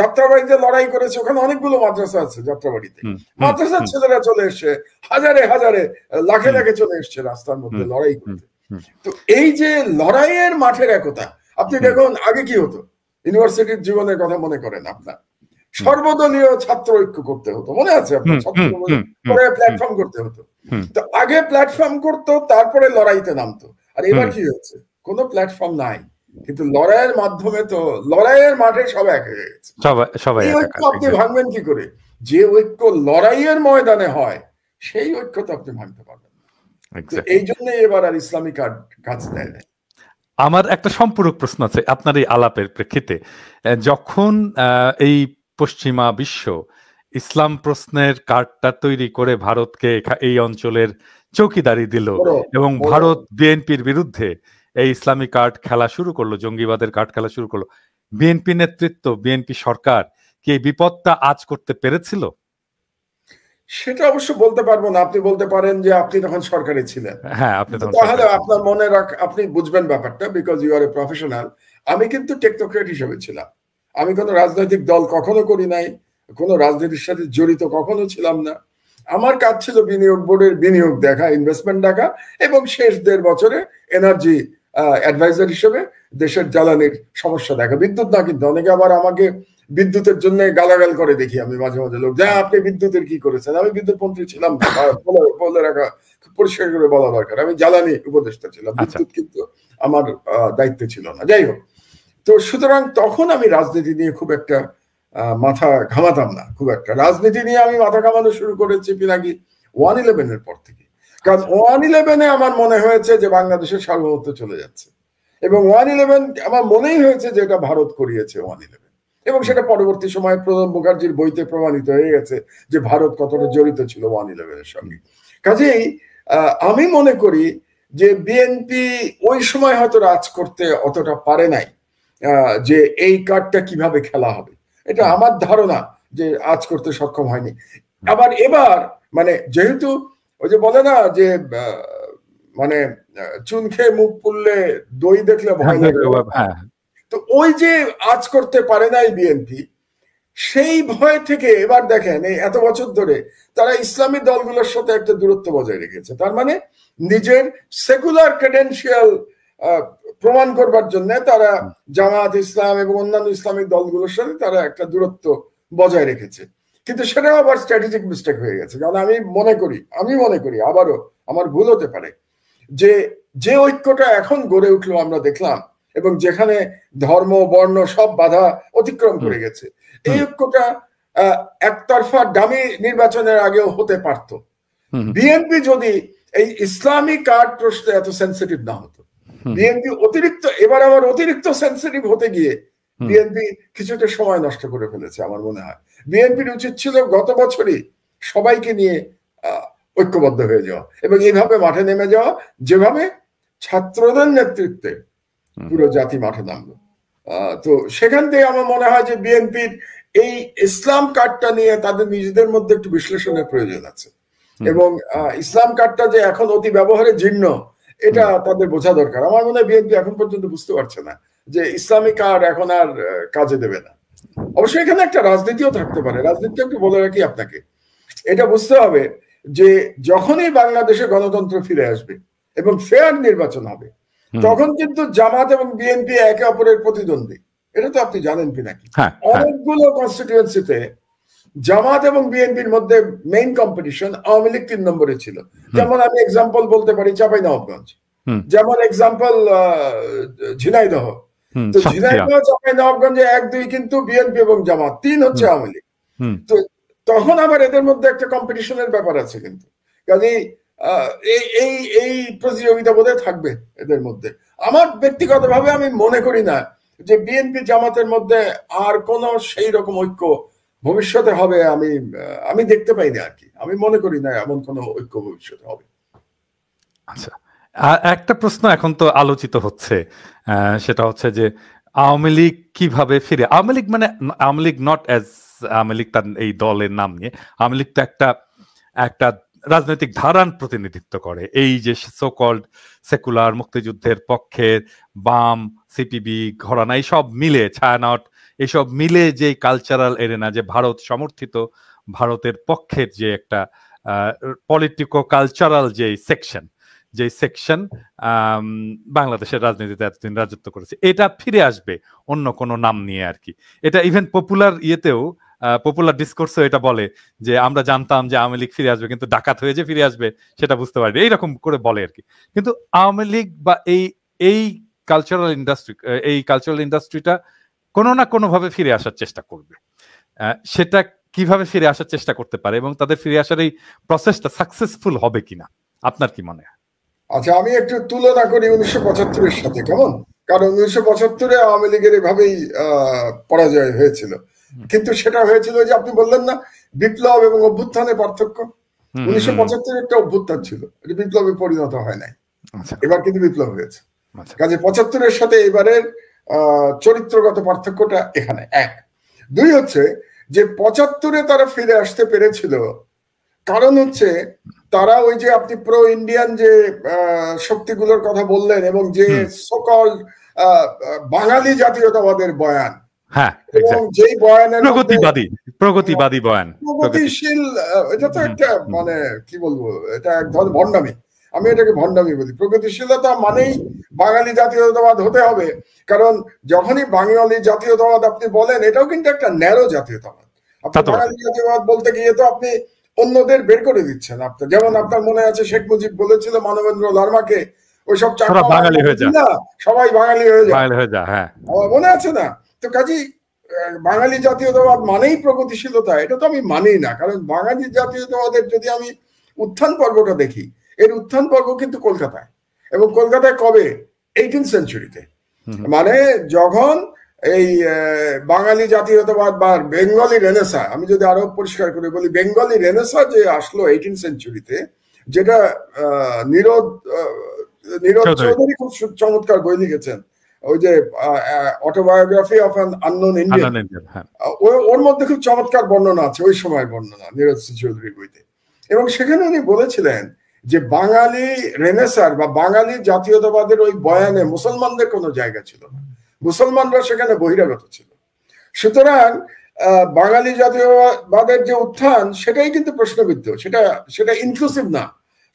যাত্রাবাড়িতে লড়াই করেছে, ওখানে অনেকগুলো মাদ্রাসা আছে যাত্রাবাড়িতে, মাদ্রাসার ছেলেরা চলে এসছে, হাজারে হাজারে লাখে লাখে চলে এসছে রাস্তার মধ্যে লড়াই করতে। তো এই যে লড়াইয়ের মাঠের একতা, আপনি দেখুন আগে কি হতো, ইউনিভার্সিটির জীবনের কথা মনে করেন আপনার, সর্বদলীয় ছাত্র ঐক্য করতে হতো, মনে আছে আপনার? পরে প্ল্যাটফর্ম করতে হতো। তো আগে প্ল্যাটফর্ম করতো, তারপরে লড়াইতে নামতো। আর এবার কি হচ্ছে, কোনো প্ল্যাটফর্ম নাই, কিন্তু লড়াইয়ের মাধ্যমে তো লড়াইয়ের মাঠে সব এক হয়ে গেছে। এই ঐক্য আপনি ভাঙবেন কি করে? যে ঐক্য লড়াইয়ের ময়দানে হয়, সেই ঐক্য তো আপনি ভাঙতে পারবেন না। এই জন্য এবার আর ইসলামিক কাজ দেয় না। আমার একটা সম্পূরক প্রশ্ন আছে আপনার এই আলাপের প্রেক্ষিতে। যখন এই পশ্চিমা বিশ্ব ইসলাম প্রশ্নের কার্ডটা তৈরি করে ভারতকে এই অঞ্চলের চৌকিদারি দিল এবং ভারত বিএনপির বিরুদ্ধে এই ইসলামিক কার্ড খেলা শুরু করলো, জঙ্গিবাদের কার্ড খেলা শুরু করলো, বিএনপি নেতৃত্ব, বিএনপি সরকার কি এই বিপদটা আজ করতে পেরেছিল? সেটা অবশ্য বলতে পারবো না। আপনি বলতে পারেন যে আপনি তখন সরকারে ছিলেন, হ্যাঁ, আপনি তাহলে আপনার মনে আপনি বুঝবেন ব্যাপারটা, because you are a professional. আমি কিন্তু টেকনোক্রেট হিসেবে ছিলাম, আমি কোনো রাজনৈতিক দল কখনো করি নাই, কোনো রাজনীতির সাথে জড়িত কখনো ছিলাম না। আমার কাজ ছিল বিনিয়োগ বোর্ডের বিনিয়োগ দেখা, ইনভেস্টমেন্ট দেখা, এবং শেষ 1.5 বছরে এনার্জি অ্যাডভাইজার হিসেবে দেশের জ্বালানির সমস্যা দেখা। বিদ্যুৎ না, কিন্তু অনেকে আবার আমাকে বিদ্যুতের জন্য গালাগাল করে দেখি আমি মাঝে মাঝে, লোক যা আপনি বিদ্যুতের কি করেছেন। আমি বিদ্যুৎ মন্ত্রী ছিলাম, বলে রাখা পরিষ্কার করে বলা দরকার, আমি জ্বালানি উপদেষ্টা ছিলাম, বিদ্যুৎ কিন্তু আমার দায়িত্ব ছিল না। যাই হোক, তো সুতরাং তখন আমি রাজনীতি নিয়ে খুব একটা মাথা ঘামাতাম না, খুব একটা। রাজনীতি নিয়ে আমি মাথা ঘামানো শুরু করেছি পিনাকি 1/11 এর পর থেকে। কারণ 1/11 আমার মনে হয়েছে যে বাংলাদেশের সার্বভৌমত্ব চলে যাচ্ছে, এবং 1/11 আমার মনেই হয়েছে যে এটা ভারত করিয়েছে 1/11, এবং সেটা পরবর্তী সময়ে প্রণব মুখার্জির বইতে প্রমাণিত হয়ে গেছে যে ভারত কতটা জড়িত ছিল 1/11 এর সঙ্গে। কাজেই আমি মনে করি যে বিএনপি ওই সময় হয়তো রাজ করতে অতটা পারে নাই, যে এই কার্ডটা কিভাবে খেলা হবে, এটা আমার ধারণা যে আজ করতে সক্ষম হয়নি। আবার এবার মানে যেহেতু ওই যে বলে না যে মানে চুন খেয়ে মুখ পুড়লে দই দেখলে ভয় লাগে, তো ওই যে আজ করতে পারে নাই বিএনপি, সেই ভয় থেকে এবার দেখেন এই এত বছর ধরে তারা ইসলামী দলগুলোর সাথে একটা দূরত্ব বজায় রেখেছে। তার মানে নিজের সেকুলার ক্রেডেনশিয়াল প্রমাণ করবার জন্য তারা জামাত ইসলাম এবং অন্যান্য ইসলামিক দলগুলোর সাথে তারা একটা দূরত্ব বজায় রেখেছে। কিন্তু সেটাও আবার স্ট্র্যাটেজিক মিস্টেক হয়ে গেছে। কারণ আমি মনে করি আবারও আমার ভুল হতে পারে, যে ঐক্যটা এখন গড়ে উঠলো আমরা দেখলাম, এবং যেখানে ধর্ম বর্ণ সব বাধা অতিক্রম করে গেছে, এই ঐক্যটা একতরফা ডামি নির্বাচনের আগেও হতে পারত। বিএনপি যদি এই ইসলামী কার্ড প্রশ্নে এত সেন্সিটিভ না হতো, বিএনপি এবার আবার অতিরিক্ত সেন্সিটিভ হতে গিয়ে বিএনপি কিছুটা সময় নষ্ট করে ফেলেছে। আমার মনে হয় বিএনপির উচিত ছিল গত বছরই সবাইকে নিয়ে ঐক্যবদ্ধ হয়ে যাওয়া এবং এইভাবে মাঠে নেমে যাওয়া, যেভাবে ছাত্রদের নেতৃত্বে পুরো জাতি মাঠে নামলো। তো সেখান থেকে আমার মনে হয় যে বিএনপির এই ইসলাম কার্ডটা নিয়ে তাদের নিজেদের মধ্যে একটু বিশ্লেষণের প্রয়োজন আছে, এবং ইসলাম কার্ডটা যে এখন অতি ব্যবহারে জীর্ণ, এটা তাদের বোঝা দরকার। আমার মনে হয় বিএনপি এখন পর্যন্ত বুঝতে পারছে না যে ইসলামিক কার্ড এখন আর কাজে দেবে না। অবশ্যই এখানে একটা রাজনীতিও থাকতে পারে। রাজনীতি একটু বলে রাখি আপনাকে, এটা বুঝতে হবে যে যখনই বাংলাদেশে গণতন্ত্র ফিরে আসবে এবং ফেয়ার নির্বাচন হবে, তখন কিন্তু জামাত এবং বিএনপি একে অপরের প্রতিদ্বন্দ্বী। এটা তো আপনি জানেন পিনাকি, অনেকগুলো কনস্টিটিউয়েন্সিতে জামাত এবং বিএনপির মধ্যে মেইন কম্পিটিশন আওয়ামী লীগ 3 নম্বরে ছিল। যেমন আমি এক্সাম্পল বলতে পারি চাঁপাইনবাবগঞ্জ, যেমন এক্সাম্পল ঝিনাইদহ, তো ঝিনাইদহ চাঁপাইনবাবগঞ্জে 1-2 কিন্তু বিএনপি এবং জামাত, 3 হচ্ছে আওয়ামী লীগ। তো তখন আবার এদের মধ্যে একটা কম্পিটিশনের ব্যাপার আছে, কিন্তু কাজেই এই এই প্রতিযোগিতা বোধহয় থাকবে এদের মধ্যে। আমার ব্যক্তিগতভাবে আমি মনে করি না যে বিএনপি জামাতের মধ্যে আর কোন সেই রকম ঐক্য ভবিষ্যতে হবে। আমি দেখতে পাই না আর কি, আমি মনে করি না এমন কোন ঐক্য ভবিষ্যতে হবে। আচ্ছা, একটা প্রশ্ন এখন তো আলোচিত হচ্ছে, সেটা হচ্ছে যে আওয়ামী লীগ কিভাবে ফিরে, আওয়ামী লীগ মানে আওয়ামী লীগ নট অ্যাজ আওয়ামী লীগ তার এই দলের নাম নিয়ে, আওয়ামী লীগ তো একটা রাজনৈতিক ধারার প্রতিনিধিত্ব করে। এই যে সোকল্ড সেকুলার মুক্তিযুদ্ধের পক্ষে বাম, সিপিবি, ঘরানা, এইসব মিলে, ছায়ানট, এইসব মিলে যে কালচারাল এরেনা, যে ভারত সমর্থিত, ভারতের পক্ষের যে একটা পলিটিকো কালচারাল যে সেকশন বাংলাদেশের রাজনীতিতে এতদিন রাজত্ব করেছে, এটা ফিরে আসবে অন্য কোনো নাম নিয়ে আর কি। এটা ইভেন পপুলার পপুলার ডিসকোর্সও এটা বলে যে আমরা জানতাম যে আওয়ামী লীগ ফিরে আসবে, কিন্তু ডাকাত হয়ে যে ফিরে আসবে সেটা বুঝতে পারি, এইরকম করে বলে আর কি। কিন্তু আওয়ামী লীগ বা এই কালচারাল ইন্ডাস্ট্রিটা কোনো না কোনো ভাবে ফিরে আসার চেষ্টা করবে। সেটা কিভাবে ফিরে আসার চেষ্টা করতে পারে এবং তাদের ফিরে আসার এই প্রসেসটা সাকসেসফুল হবে কিনা, আপনার কি মনে হয়? আচ্ছা, আমি একটু তুলনা করি 1975-এর সাথে, কেমন? কারণ 1975-এ আওয়ামী লীগের এভাবেই পরাজয় হয়েছিল, কিন্তু সেটা হয়েছিল যে আপনি বললেন না বিপ্লব এবং অভ্যুত্থানের পার্থক্য। 1975-এর একটা অভ্যুত্থান ছিল, এটা বিপ্লবে পরিণত হয় নাই, এবার কিন্তু বিপ্লব হয়েছে। কাজে 75-এর সাথে এবারের চরিত্রগত পার্থক্যটা এখানে 1। 2 হচ্ছে যে 75-এ তারা ফিরে আসতে পেরেছিল, কারণ হচ্ছে তারা ওই যে আপনি প্রো ইন্ডিয়ান যে শক্তিগুলোর কথা বললেন এবং যে সকল বাঙালি জাতীয়তাবাদের বয়ান, এবং যেই বয়ানের প্রগতিবাদী বয়ান, প্রগতিশীল, এটা তো একটা মানে কি বলবো, এটা এক ধরনের ভণ্ডামি, আমি এটাকে ভণ্ডামি বলি। প্রগতিশীলতা মানেই বাঙালি জাতীয়তাবাদ হতে হবে, কারণ যখনই বাঙালি জাতীয়তাবাদ আপনি বলেন, এটাও কিন্তু একটা ন্যারো জাতীয়তাবাদ। আপনি বাঙালি জাতীয়তাবাদ বলতে গিয়ে তো আপনি অন্যদের বের করে দিচ্ছেন। আপনার যেমন আপনার মনে আছে শেখ মুজিব বলেছিল মানবেন্দ্র লারমাকে, ওইসব বাঙালি হয়ে যা, সবাই বাঙালি হয়ে যায়, মনে আছে না? তো কাজী বাঙালি জাতীয়তাবাদ মানেই প্রগতিশীলতা, এটা তো আমি মানি না। কারণ বাঙালি জাতীয়তাবাদের যদি আমি উত্থান পর্বটা দেখি, এর উত্থান পর্ব কিন্তু কলকাতায়, এবং কলকাতায় কবে? 18th সেঞ্চুরিতে। মানে যখন এই বাঙালি জাতীয়তাবাদ বা বেঙ্গলি রেনেসা, আমি যদি আরো পরিষ্কার করে বলি, বেঙ্গলি রেনেসা যে আসলো 18th সেঞ্চুরিতে, যেটা নীরদ চৌধুরী খুব চমৎকার বই লিখেছেন, ওই যে autobiography of an unknown Indian, ওর মধ্যে খুব চমৎকার বর্ণনা আছে, ওই সময়ের বর্ণনা নীরদ চৌধুরীর বইতে। এবং সেখানে উনি বলেছিলেন যে বাঙালি রেনেসার বা বাঙালি জাতীয়তাবাদের ওই বয়ানে মুসলমানদের কোনো জায়গা ছিল না, মুসলমানরা সেখানে বহিরাগত ছিল। সুতরাং বাঙালি জাতীয়বাদের যে উত্থান, সেটাই কিন্তু প্রশ্নবিদ্ধ, সেটা ইনক্লুসিভ না,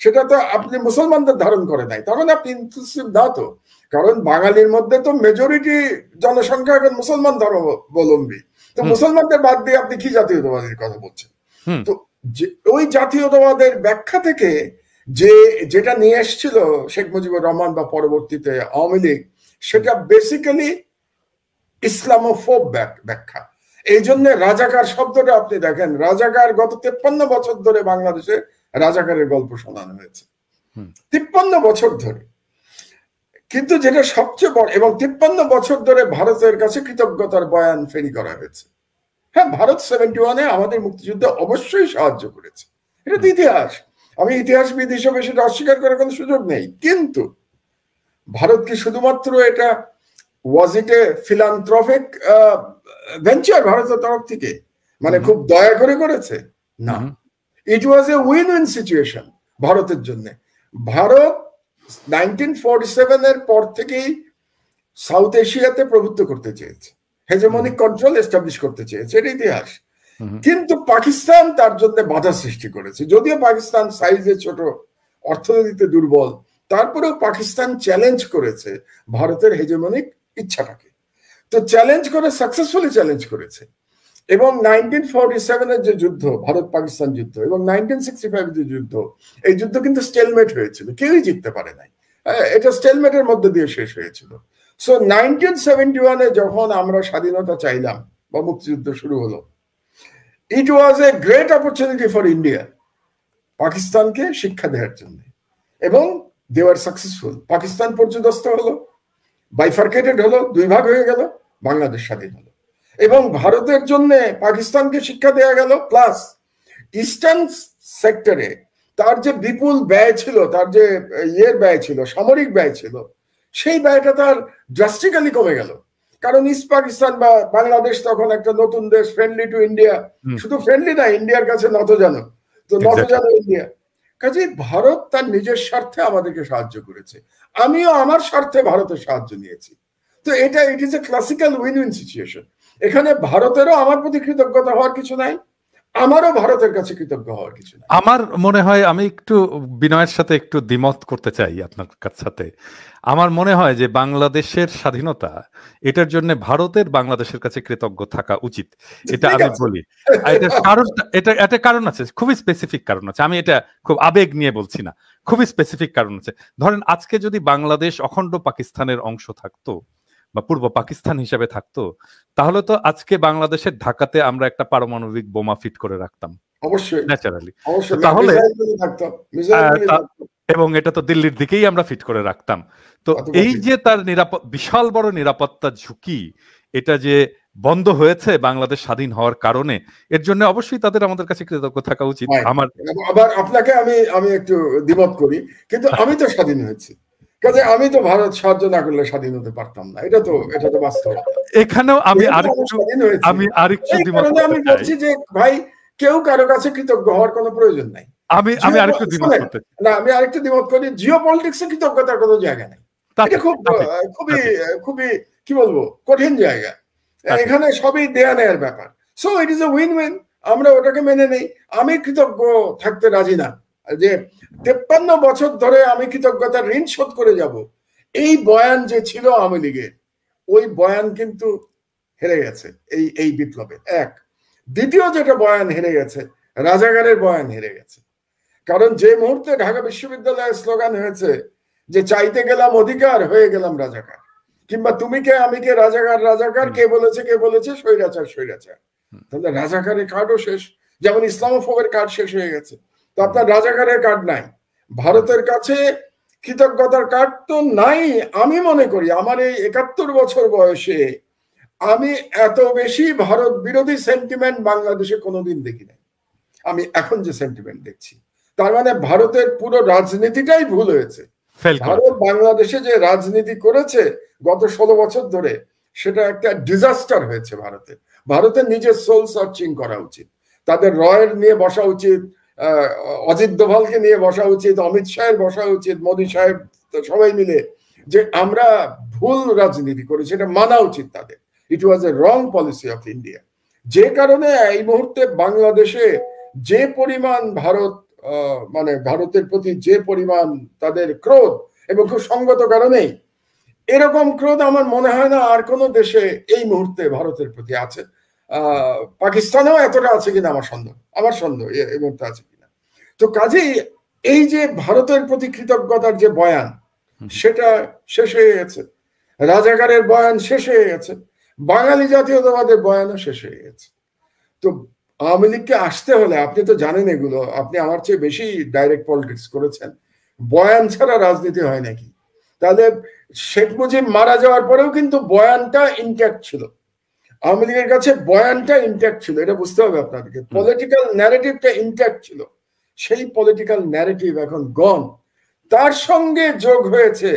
সেটা তো আপনি মুসলমানদের ধারণ করে নাই, তখন আপনি ইনক্লুসিভ না তো। কারণ বাঙালির মধ্যে তো মেজরিটি জনসংখ্যা এখন মুসলমান ধর্মাবলম্বী, তো মুসলমানদের বাদ দিয়ে আপনি কি জাতীয়তাবাদের কথা বলছেন? তো ওই জাতীয়তাবাদের ব্যাখ্যা থেকে যেটা নিয়ে এসেছিল শেখ মুজিবুর রহমান বা পরবর্তীতে আওয়ামী লীগ, সেটা বেসিক্যালি ইসলামোফোব ব্যাখ্যা। এই জন্য রাজাকার শব্দটা আপনি দেখেন, রাজাকার গত 53 বছর ধরে বাংলাদেশে রাজাকারের গল্প শোনানো হয়েছে, 53 বছর ধরে। কিন্তু যেটা সবচেয়ে বড়, এবং 53 বছর ধরে ভারতের কাছে কৃতজ্ঞতার বয়ান ফেরি করা হয়েছে। হ্যাঁ, ভারত 71-এ আমাদের মুক্তিযুদ্ধে অবশ্যই সাহায্য করেছে, এটা তো ইতিহাস, আমি ইতিহাসবিদ হিসেবে সেটা অস্বীকার করার কোনো সুযোগ নেই। কিন্তু ভারত কি শুধুমাত্র এটা ওয়াজ ইট এ ফিলান্থ্রপিক ভেঞ্চার ভারতের তরফ থেকে, মানে খুব দয়া করে করেছে? না, ইট was A win win situation ভারতের জন্য। ভারত 1947-এর পর থেকেই সাউথ এশিয়াতে প্রভুত্ব করতে চেয়েছে, হেজেমনিক কন্ট্রোল এস্টাবলিশ করতে চেয়েছে, এটা ইতিহাস। কিন্তু পাকিস্তান তার জন্য বাধা সৃষ্টি করেছে। যদিও পাকিস্তান সাইজে ছোট, অর্থনীতিতে দুর্বল, তারপরেও পাকিস্তান চ্যালেঞ্জ করেছে ভারতের হেজেমনিক ইচ্ছাটাকে। তো চ্যালেঞ্জ করে সাকসেসফুলি চ্যালেঞ্জ করেছে। এবং 1947-এর যে যুদ্ধ, ভারত পাকিস্তান যুদ্ধ, এবং 1965-এর যে যুদ্ধ, এই যুদ্ধ কিন্তু স্টেলমেট হয়েছিল, কেউই জিততে পারে নাই। এটা স্টেলমেটের মধ্যে দিয়ে শেষ হয়েছিল। সো 1971-এ যখন আমরা স্বাধীনতা চাইলাম বা মুক্তিযুদ্ধ শুরু হলো, it was a great opportunity for India পাকিস্তানকে শিক্ষা দেওয়ার জন্য, এবং দে ওয়ার সাকসেসফুল। পাকিস্তান পর্যদস্ত হলো, বাইফার্কেটেড হলো, দুই ভাগ হয়ে গেল, বাংলাদেশ স্বাধীন হলো। এবং ভারতের জন্য পাকিস্তানকে শিক্ষা দেওয়া গেল, প্লাস ইস্টার্ন সেক্টরে তার যে বিপুল ব্যয় ছিল, তার যে ব্যয় ছিল, সামরিক ব্যয় ছিল, সেই ব্যয়টা তার ড্রাস্টিক্যালি কমে গেল। কারণ ইস্ট পাকিস্তান বা বাংলাদেশ তখন একটা নতুন দেশ, ফ্রেন্ডলি টু ইন্ডিয়া, শুধু ফ্রেন্ডলি না, ইন্ডিয়ার কাছে নতজানো, তো নতজানো ইন্ডিয়া। কাজে ভারত তার নিজের স্বার্থে আমাদেরকে সাহায্য করেছে, আমিও আমার স্বার্থে ভারতের সাহায্য নিয়েছি। তো এটা it is a classical win win situation. এখানে ভারতেরও আমার প্রতি কৃতজ্ঞতা হওয়ার কিছু নাই, আমারও ভারতের কাছে কৃতজ্ঞ হওয়ার কিছু নাই। আমার মনে হয়, আমি একটু বিনয়ের সাথে একটু দ্বিমত করতে চাই আপনার সাথে। আমার মনে হয় যে বাংলাদেশের স্বাধীনতা, এটার জন্য ভারতের বাংলাদেশের কাছে কৃতজ্ঞ থাকা উচিত, এটা আমি বলি। এটার কারণ, এটা কারণ আছে, খুবই স্পেসিফিক কারণ আছে। আমি এটা খুব আবেগ নিয়ে বলছি না, খুবই স্পেসিফিক কারণ আছে। ধরেন আজকে যদি বাংলাদেশ অখণ্ড পাকিস্তানের অংশ থাকতো বা পূর্ব পাকিস্তান হিসেবে থাকতো, তাহলে তো আজকে বাংলাদেশের ঢাকাতে আমরা একটা পারমাণবিক বোমা ফিট করে রাখতাম, অবশ্যই ন্যাচারালি। অবশ্যই, তাহলে থাকতো, এবং এটা তো দিল্লির দিকেই আমরা ফিট করে রাখতাম। তো এই যে তার বিশাল বড় নিরাপত্তা ঝুঁকি, এটা যে বন্ধ হয়েছে বাংলাদেশ স্বাধীন হওয়ার কারণে, এর জন্য অবশ্যই তাদের আমাদের কাছে কৃতজ্ঞ থাকা উচিত। আমার আবার আপনাকে আমি একটু দ্বিমত করি, কিন্তু আমি তো স্বাধীন হয়েছি, কাজে আমি তো ভারত সাহায্য না করলে স্বাধীন হতে পারতাম না, এটা তো বাস্তবতা। এখানেও আমি আরেকটু দ্বিমত আমি বলছি যে ভাই, কেউ কারো কাছে কৃতজ্ঞ হওয়ার কোনো প্রয়োজন নাই। আমি আরেকটু দ্বিমত করতে, না, আমি আরেকটু দ্বিমত করি, জিও পলিটিক্সে কৃতজ্ঞতার কোনো জায়গা নেই। এটা খুবই কি বলবো, কঠিন জায়গা। এখানে সবই দেয়া নেয়ার ব্যাপার। So it is a win win, আমরা ওটাকে মেনে নেই। আমি কৃতজ্ঞ থাকতে রাজি না যে 53 বছর ধরে আমি কৃতজ্ঞতার ঋণ শোধ করে যাব, এই বয়ান যে ছিল আওয়ামী লীগের, ওই বয়ান কিন্তু হেরে গেছে এই বিপ্লবে। এক, দ্বিতীয় যেটা বয়ান হেরে গেছে, রাজাকারের বয়ান হেরে গেছে। কারণ যে মুহূর্তে ঢাকা বিশ্ববিদ্যালয়ের স্লোগান হয়েছে যে চাইতে গেলাম অধিকার, হয়ে গেলাম রাজাকার, কিংবা তুমি কে আমি কে, রাজাকার রাজাকার, কে বলেছে স্বৈরাচার স্বৈরাচার, তাহলে রাজাকারের কার্ডও শেষ। যেমন ইসলামোফোবের কার্ড শেষ হয়ে গেছে, তো আপনার রাজাকারের কার্ড নাই। ভারতের কাছে কৃতজ্ঞতার কার্ড তো নাই। আমি মনে করি আমার এই 71 বছর বয়সে আমি এত বেশি ভারত বিরোধী সেন্টিমেন্ট বাংলাদেশে কোনোদিন দেখি নাই। আমি এখন যে সেন্টিমেন্ট দেখছি, তার মানে ভারতের পুরো রাজনীতিটাই ভুল হয়েছে। ভারত বাংলাদেশে যে রাজনীতি করেছে গত 16 বছর ধরে, সেটা একটা ডিজাস্টার হয়েছে। ভারতের নিজের সোল সার্চিং করা উচিত, তাদের রয়ের নিয়ে বসা উচিত, অজিত দোভালকে নিয়ে বসা উচিত, অমিত শাহের বসা উচিত, মোদী সাহেব, সবাই মিলে যে আমরা ভুল রাজনীতি করেছি, এটা মানা উচিত তাদের। ইট was A wrong policy of India. যে কারণে এই মুহূর্তে বাংলাদেশে যে পরিমাণ ভারতের প্রতি যে পরিমাণ তাদের ক্রোধ, এবং খুব সঙ্গত কারণেই এরকম ক্রোধ আমার মনে হয় না আর কোনো দেশে এই মুহূর্তে ভারতের প্রতি আছে। পাকিস্তানেও এতটা আছে কিনা আমার সন্দেহ এই মুহূর্তে আছে কিনা। তো কাজেই এই যে ভারতের প্রতি কৃতজ্ঞতার যে বয়ান, সেটা শেষ হয়ে গেছে। রাজাকারের বয়ান শেষ হয়ে গেছে, বাঙালি জাতীয়তাবাদের বয়ানও শেষ হয়ে গেছে। তো আওয়ামী লীগকে আসতে হলে, আপনি তো জানেন এগুলো, আপনি আমার চেয়ে বেশি ডাইরেক্ট পলিটিক্স করেছেন, বয়ান ছাড়া রাজনীতি হয় নাকি? তাহলে শেখ মুজিব মারা যাওয়ার পরেও কিন্তু বয়ানটা ইনট্যাক্ট ছিল, আওয়ামী লীগের কাছে বয়ানটা ইনট্যাক্ট ছিল, এটা বুঝতে হবে আপনাদেরকে। পলিটিক্যাল ন্যারেটিভটা ইনট্যাক্ট ছিল, সেই পলিটিক্যাল ন্যারেটিভ এখন গন। তার সঙ্গে যোগ হয়েছে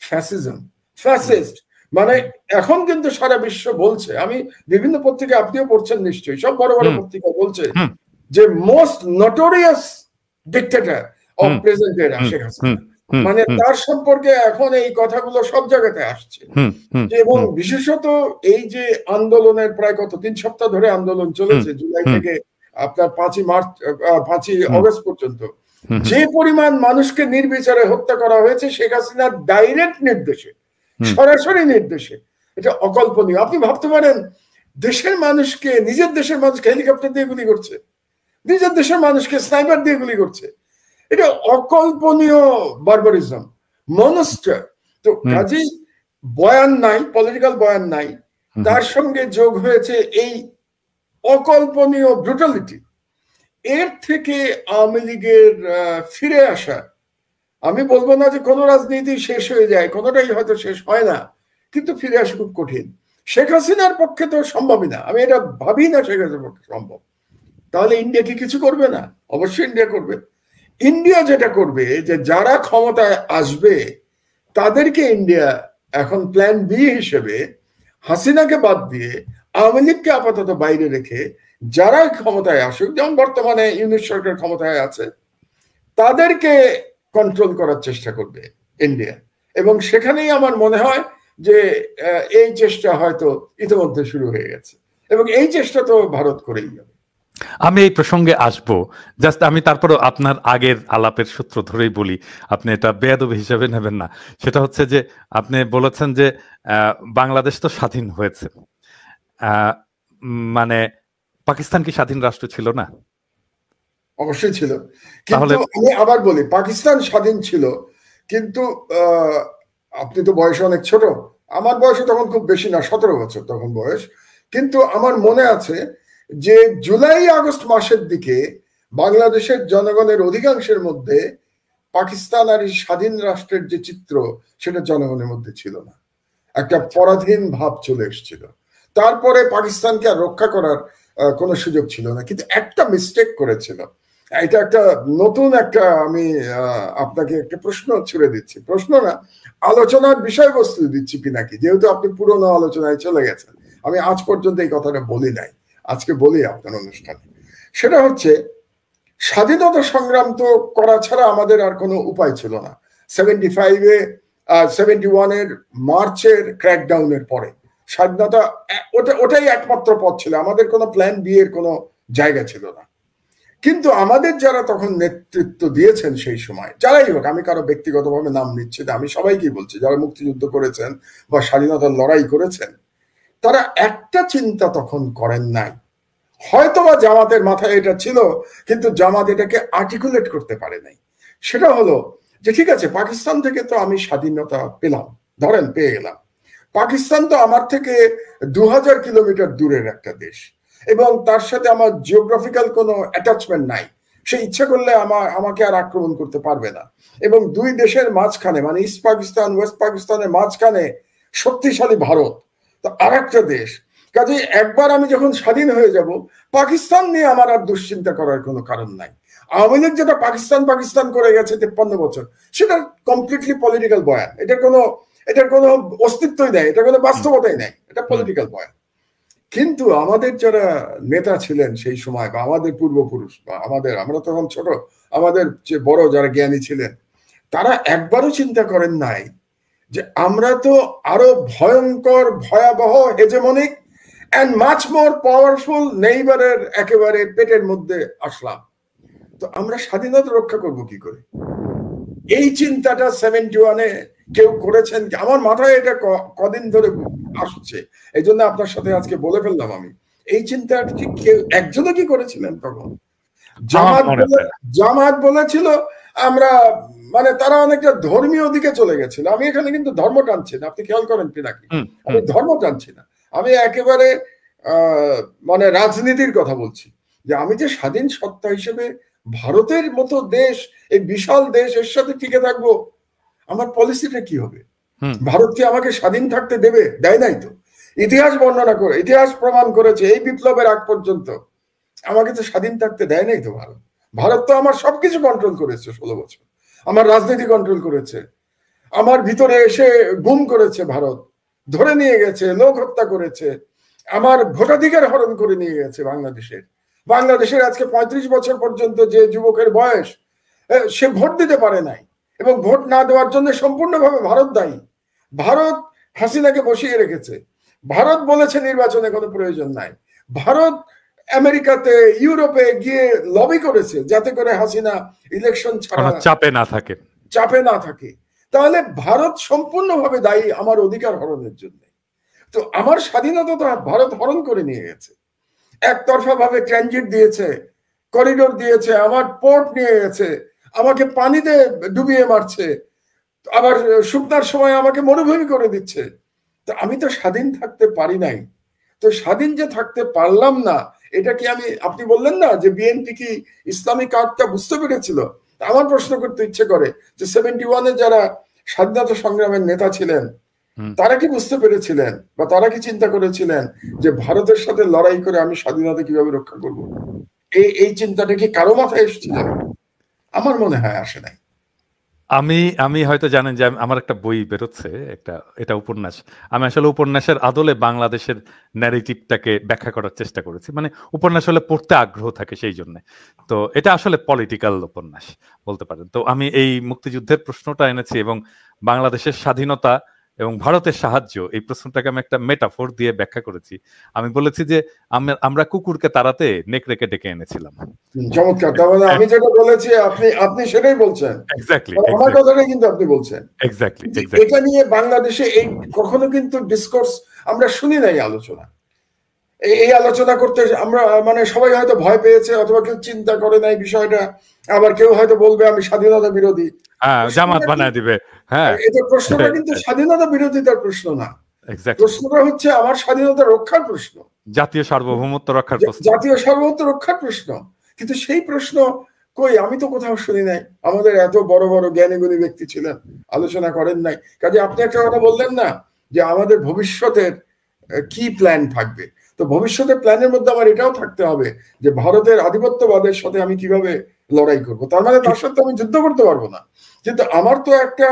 ফ্যাসিজম, ফ্যাসিস্ট। মানে এখন কিন্তু সারা বিশ্ব বলছে, আমি বিভিন্ন পত্রিকা, আপনিও পড়ছেন নিশ্চয়ই, সব বড় বড় পত্রিকা বলছে যে most notorious dictator of present এরা শেখ হাসিনা। মানে তার সম্পর্কে এখন এই কথাগুলো সব জায়গাতে আসছে। এবং বিশেষত এই যে আন্দোলনের প্রায় 3 সপ্তাহ ধরে আন্দোলন চলেছে, জুলাই থেকে আপনার 5ই অগস্ট পর্যন্ত, যে পরিমাণ মানুষকে নির্বিচারে হত্যা করা হয়েছে শেখ হাসিনার ডাইরেক্ট নির্দেশে, সরাসরি নির্দেশে, এটা অকল্পনীয়। আপনি ভাবতে পারেন, দেশের মানুষকে, নিজের দেশের মানুষকে হেলিকপ্টার দিয়ে গুলি করছে, নিজের দেশের মানুষকে স্নাইপার দিয়ে গুলি করছে। এটা অকল্পনীয় বারবারিজম। মনস্টার। তো কাজেই বয়ান নাই, পলিটিক্যাল বয়ান নাই, তার সঙ্গে যোগ হয়েছে এই অকল্পনীয় ব্রুটালিটি। এর থেকে আওয়ামী লীগের ফিরে আসা, আমি বলবো না যে কোনো রাজনীতি শেষ হয়ে যায়, কোনোটাই হয়তো শেষ হয় না, কিন্তু ফিরে আসা খুব কঠিন। শেখ হাসিনার পক্ষে তো সম্ভবই না, আমি এটা ভাবি না শেখ হাসিনার পক্ষে সম্ভব। তাহলে ইন্ডিয়া কি কিছু করবে না? অবশ্যই ইন্ডিয়া করবে। ইন্ডিয়া যেটা করবে যে যারা ক্ষমতায় আসবে তাদেরকে ইন্ডিয়া এখন প্ল্যান বি হিসেবে হাসিনাকে বাদ দিয়ে আওয়ামী লীগকে আপাতত বাইরে রেখে যারা ক্ষমতায় আসুক, যেমন বর্তমানে ইউনিট সরকার ক্ষমতায় আছে, তাদেরকে কন্ট্রোল করার চেষ্টা করবে ইন্ডিয়া। এবং সেখানেই আমার মনে হয় যে এই চেষ্টা হয়তো ইতিমধ্যে শুরু হয়ে গেছে, এবং এই চেষ্টা তো ভারত করেই যাবে। আমি এই প্রসঙ্গে আসব, জাস্ট আমি তারপরে আপনার আগের আলাপের সূত্র ধরেই বলি, আপনি এটা বেয়াদবি হিসেবে নেবেন না। সেটা হচ্ছে যে আপনি বলেছেন যে বাংলাদেশ তো স্বাধীন হয়েছে, মানে পাকিস্তান কি স্বাধীন রাষ্ট্র ছিল না? অবশ্যই ছিল, কিন্তু আমি আবার বলি পাকিস্তান স্বাধীন ছিল, কিন্তু আপনি তো বয়সে অনেক ছোট, আমার বয়স তখন খুব বেশি না, 17 বছর তখন বয়স। কিন্তু আমার মনে আছে যে জুলাই আগস্ট মাসের দিকে বাংলাদেশের জনগণের অধিকাংশের মধ্যে পাকিস্তান আর স্বাধীন রাষ্ট্রের যে চিত্র, সেটা জনগণের মধ্যে ছিল না, একটা পরাধীন ভাব চলে এসেছিল। তারপরে পাকিস্তানকে আর রক্ষা করার কোনো সুযোগ ছিল না, কিন্তু একটা মিস্টেক করেছিল। এটা একটা নতুন একটা, আমি আপনাকে একটা প্রশ্ন ছুড়ে দিচ্ছি, প্রশ্ন না, আলোচনার বিষয়বস্তু দিচ্ছি পিনাকি, যেহেতু আপনি পুরনো আলোচনায় চলে গেছেন। আমি আজ পর্যন্ত এই কথাটা বলি নাই, আজকে বলি আপনার অনুষ্ঠানে। সেটা হচ্ছে স্বাধীনতা সংগ্রাম তো করা ছাড়া আমাদের আর কোনো উপায় ছিল না। 75-এ 71-এর মার্চের ক্র্যাকডাউনের পরে স্বাধীনতা, ওটাই একমাত্র পথ ছিল, আমাদের কোনো প্ল্যান বি এর কোনো জায়গা ছিল না। কিন্তু আমাদের যারা তখন নেতৃত্ব দিয়েছেন সেই সময়, যারাই হোক, আমি কারো ব্যক্তিগতভাবে নাম নিচ্ছি না, আমি সবাইকেই বলছি, যারা মুক্তিযুদ্ধ করেছেন বা স্বাধীনতার লড়াই করেছেন, তারা একটা চিন্তা তখন করেন নাই। হয়তোবা জামাতের মাথায় এটা ছিল, কিন্তু জামাত এটাকে আর্টিকুলেট করতে পারে নাই। সেটা হলো যে ঠিক আছে, পাকিস্তান থেকে তো আমি স্বাধীনতা পেলাম, ধরেন পেয়ে গেলাম, পাকিস্তান তো আমার থেকে 2000 কিলোমিটার দূরের একটা দেশ, এবং তার সাথে আমার জিওগ্রাফিক্যাল কোনো অ্যাটাচমেন্ট নাই, সে ইচ্ছা করলে আমাকে আর আক্রমণ করতে পারবে না। এবং দুই দেশের মাঝখানে, মানে ইস্ট পাকিস্তান ওয়েস্ট পাকিস্তানের মাঝখানে শক্তিশালী ভারত, তো আর একটা দেশ। কাজে একবার আমি যখন স্বাধীন হয়ে যাব, পাকিস্তান নিয়ে আমার আর দুশ্চিন্তা করার কোনো কারণ নাই। আওয়ামী লীগ যেটা পাকিস্তান পাকিস্তান করে গেছে 53 বছর, সেটা কমপ্লিটলি পলিটিক্যাল বয়ান, এটার কোনো অস্তিত্বই নেই, এটা কোনো বাস্তবতাই নেই, এটা পলিটিক্যাল বয়ান। কিন্তু আমাদের যারা নেতা ছিলেন সেই সময়, বা আমাদের পূর্বপুরুষ, বা আমরা তখন ছোট, আমাদের যে বড় যারা জ্ঞানী ছিলেন, তারা একবারও চিন্তা করেন নাই যে আমরা তো আরো ভয়ঙ্কর, ভয়াবহ, hegemonic and much more powerful নেইবারের একেবারে পেটের মধ্যে আসলাম। তো আমরা স্বাধীনতা রক্ষা করব কি করে? এই চিন্তাটা 71-এ কেউ করেছেন? আমার মাথায় এটা কদিন ধরে আসছে, এই জন্য আপনার সাথে আজকে বলে ফেললাম। আমি এই চিন্তাটা কি কেউ একজনও কি করেছিলেন তখন? জামাত বলেছিল আমরা, মানে তারা অনেকটা ধর্মীয় দিকে চলে গেছিল। আমি এখানে কিন্তু ধর্ম টানছি না, আপনি খেয়াল করেন পিনাকি, আমি ধর্ম টানছি না, আমি একেবারে মানে রাজনীতির কথা বলছি। যে আমি যে স্বাধীন সত্তা হিসেবে ভারতের মতো দেশ, এই বিশাল দেশ, এর সাথে টিকে থাকবো, আমার পলিসিটা কি হবে? ভারত কি আমাকে স্বাধীন থাকতে দেবে? দেয় নাই তো। ইতিহাস বর্ণনা করে, ইতিহাস প্রমাণ করেছে এই বিপ্লবের আগ পর্যন্ত আমাকে তো স্বাধীন থাকতে দেয় নাই তো ভারত। ভারত তো আমার সবকিছু কন্ট্রোল করেছে 16 বছর, আমার রাজনীতি কন্ট্রোল করেছে, আমার ভিতরে এসে গুম করেছে ভারত, ধরে নিয়ে গেছে, লোক হত্যা করেছে, আমার ভোটাধিকার হরণ করে নিয়ে গেছে বাংলাদেশের আজকে 35 বছর পর্যন্ত যে যুবকের বয়স, সে ভোট দিতে পারে নাই, এবং ভোট না দেওয়ার জন্য সম্পূর্ণভাবে ভারত দায়ী। ভারত হাসিনাকে বসিয়ে রেখেছে, ভারত বলেছে নির্বাচনে কোনো প্রয়োজন নাই, ভারত আমেরিকাতে ইউরোপে গিয়ে লবি করেছে যাতে করে হাসিনা ইলেকশন ছাড়া চাপে না থাকে। তাহলে ভারত সম্পূর্ণভাবে দায়ী আমার অধিকার হরণের জন্য। তো আমার স্বাধীনতা তো ভারত হরণ করে নিয়ে গেছে, একতরফা ভাবে ট্রানজিট দিয়েছে, করিডোর দিয়েছে, আমার পোর্ট নিয়ে গেছে, আমাকে পানিতে ডুবিয়ে মারছে। আবার শুকনার সময় আমাকে মরুভূমি করে দিচ্ছে। তো আমি তো স্বাধীন থাকতে পারি নাই। তো স্বাধীন যে থাকতে পারলাম না, এটা কি আপনি বললেন না যে বিএনপি কি ইসলামিক আর্টটা বুঝতে পেরেছিল? আমার প্রশ্ন করতে ইচ্ছে করে যে 71-এ যারা স্বাধীনতা সংগ্রামের নেতা ছিলেন, তারা কি বুঝতে পেরেছিলেন বা তারা কি চিন্তা করেছিলেন যে ভারতের সাথে লড়াই করে আমি স্বাধীনতা কিভাবে রক্ষা করব? এই চিন্তাটা কি কারো মাথায় এসেছিল? আমার মনে হয় আসে নাই। আমি হয়তো জানেন যে আমার একটা বই বেরোচ্ছে, এটা উপন্যাস। আমি আসলে উপন্যাসের আদলে বাংলাদেশের ন্যারেটিভটাকে ব্যাখ্যা করার চেষ্টা করেছি। মানে উপন্যাস হলে পড়তে আগ্রহ থাকে সেই জন্য। তো এটা আসলে পলিটিক্যাল উপন্যাস বলতে পারেন। তো আমি এই মুক্তিযুদ্ধের প্রশ্নটা এনেছি এবং বাংলাদেশের স্বাধীনতা এবং ভারতের সাহায্য, এই প্রশ্নটাকে আমি একটা মেটাফোর দিয়ে ব্যাখ্যা করেছি। আমি বলেছি যে আমরা কুকুরকে তাড়াতে নেকড়েকে ডেকে এনেছিলাম। চমৎকার। তার মানে আমি যেটা বলেছি আপনি সেটাই বলছেন। এক্স্যাক্টলি, আমার কথাটাই কিন্তু আপনি বলছেন। এক্স্যাক্টলি। এটা নিয়ে বাংলাদেশে এই কখনো কিন্তু ডিসকোর্স আমরা শুনি নাই, আলোচনা। এই আলোচনা করতে আমরা মানে সবাই হয়তো ভয় পেয়েছে, অথবা কেউ চিন্তা করে নাই বিষয়টা। আবার কেউ হয়তো বলবে আমি স্বাধীনতা বিরোধী, জামাত বানায় দিবে। হ্যাঁ, এটা প্রশ্নটা কিন্তু স্বাধীনতা বিরোধিতার প্রশ্ন না। প্রশ্নটা হচ্ছে আমার স্বাধীনতা রক্ষার প্রশ্ন, জাতীয় সার্বভৌমত্ব রক্ষার প্রশ্ন, জাতীয় সার্বভৌমত্ব রক্ষার প্রশ্ন। কিন্তু সেই প্রশ্ন কই, আমি তো কোথাও শুনি নাই। আমাদের এত বড় বড় জ্ঞানী গুণী ব্যক্তি ছিলেন, আলোচনা করেন নাই। কাজে আপনি একটা কথা বললেন না যে আমাদের ভবিষ্যতের কি প্ল্যান থাকবে। তো ভবিষ্যতের প্ল্যানের মধ্যে আমার এটাও থাকতে হবে যে ভারতের আধিপত্যবাদের সাথে আমি কিভাবে লড়াই করব। তার মানে তার সাথে আমি যুদ্ধ করতে পারবো না, কিন্তু আমার তো একটা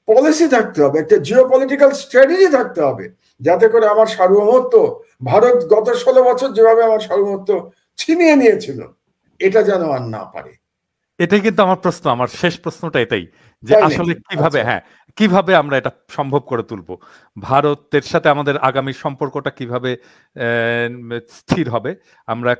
পলিসি থাকতে হবে, একটা জিও পলিটিক্যাল স্ট্র্যাটেজি থাকতে হবে, যাতে করে আমার সার্বভৌমত্ব, ভারত গত 16 বছর যেভাবে আমার সার্বভৌমত্ব ছিনিয়ে নিয়েছিল, এটা যেন আর না পারে। এটাই কিন্তু আমার প্রশ্ন, আমার শেষ প্রশ্নটা এটাই যে আসলে কিভাবে, কিভাবে আমরা এটা সম্ভব করে তুলবো। ভারতের সাথে আমাদের আগামী সম্পর্কটা কিভাবে স্থির হবে, আমরা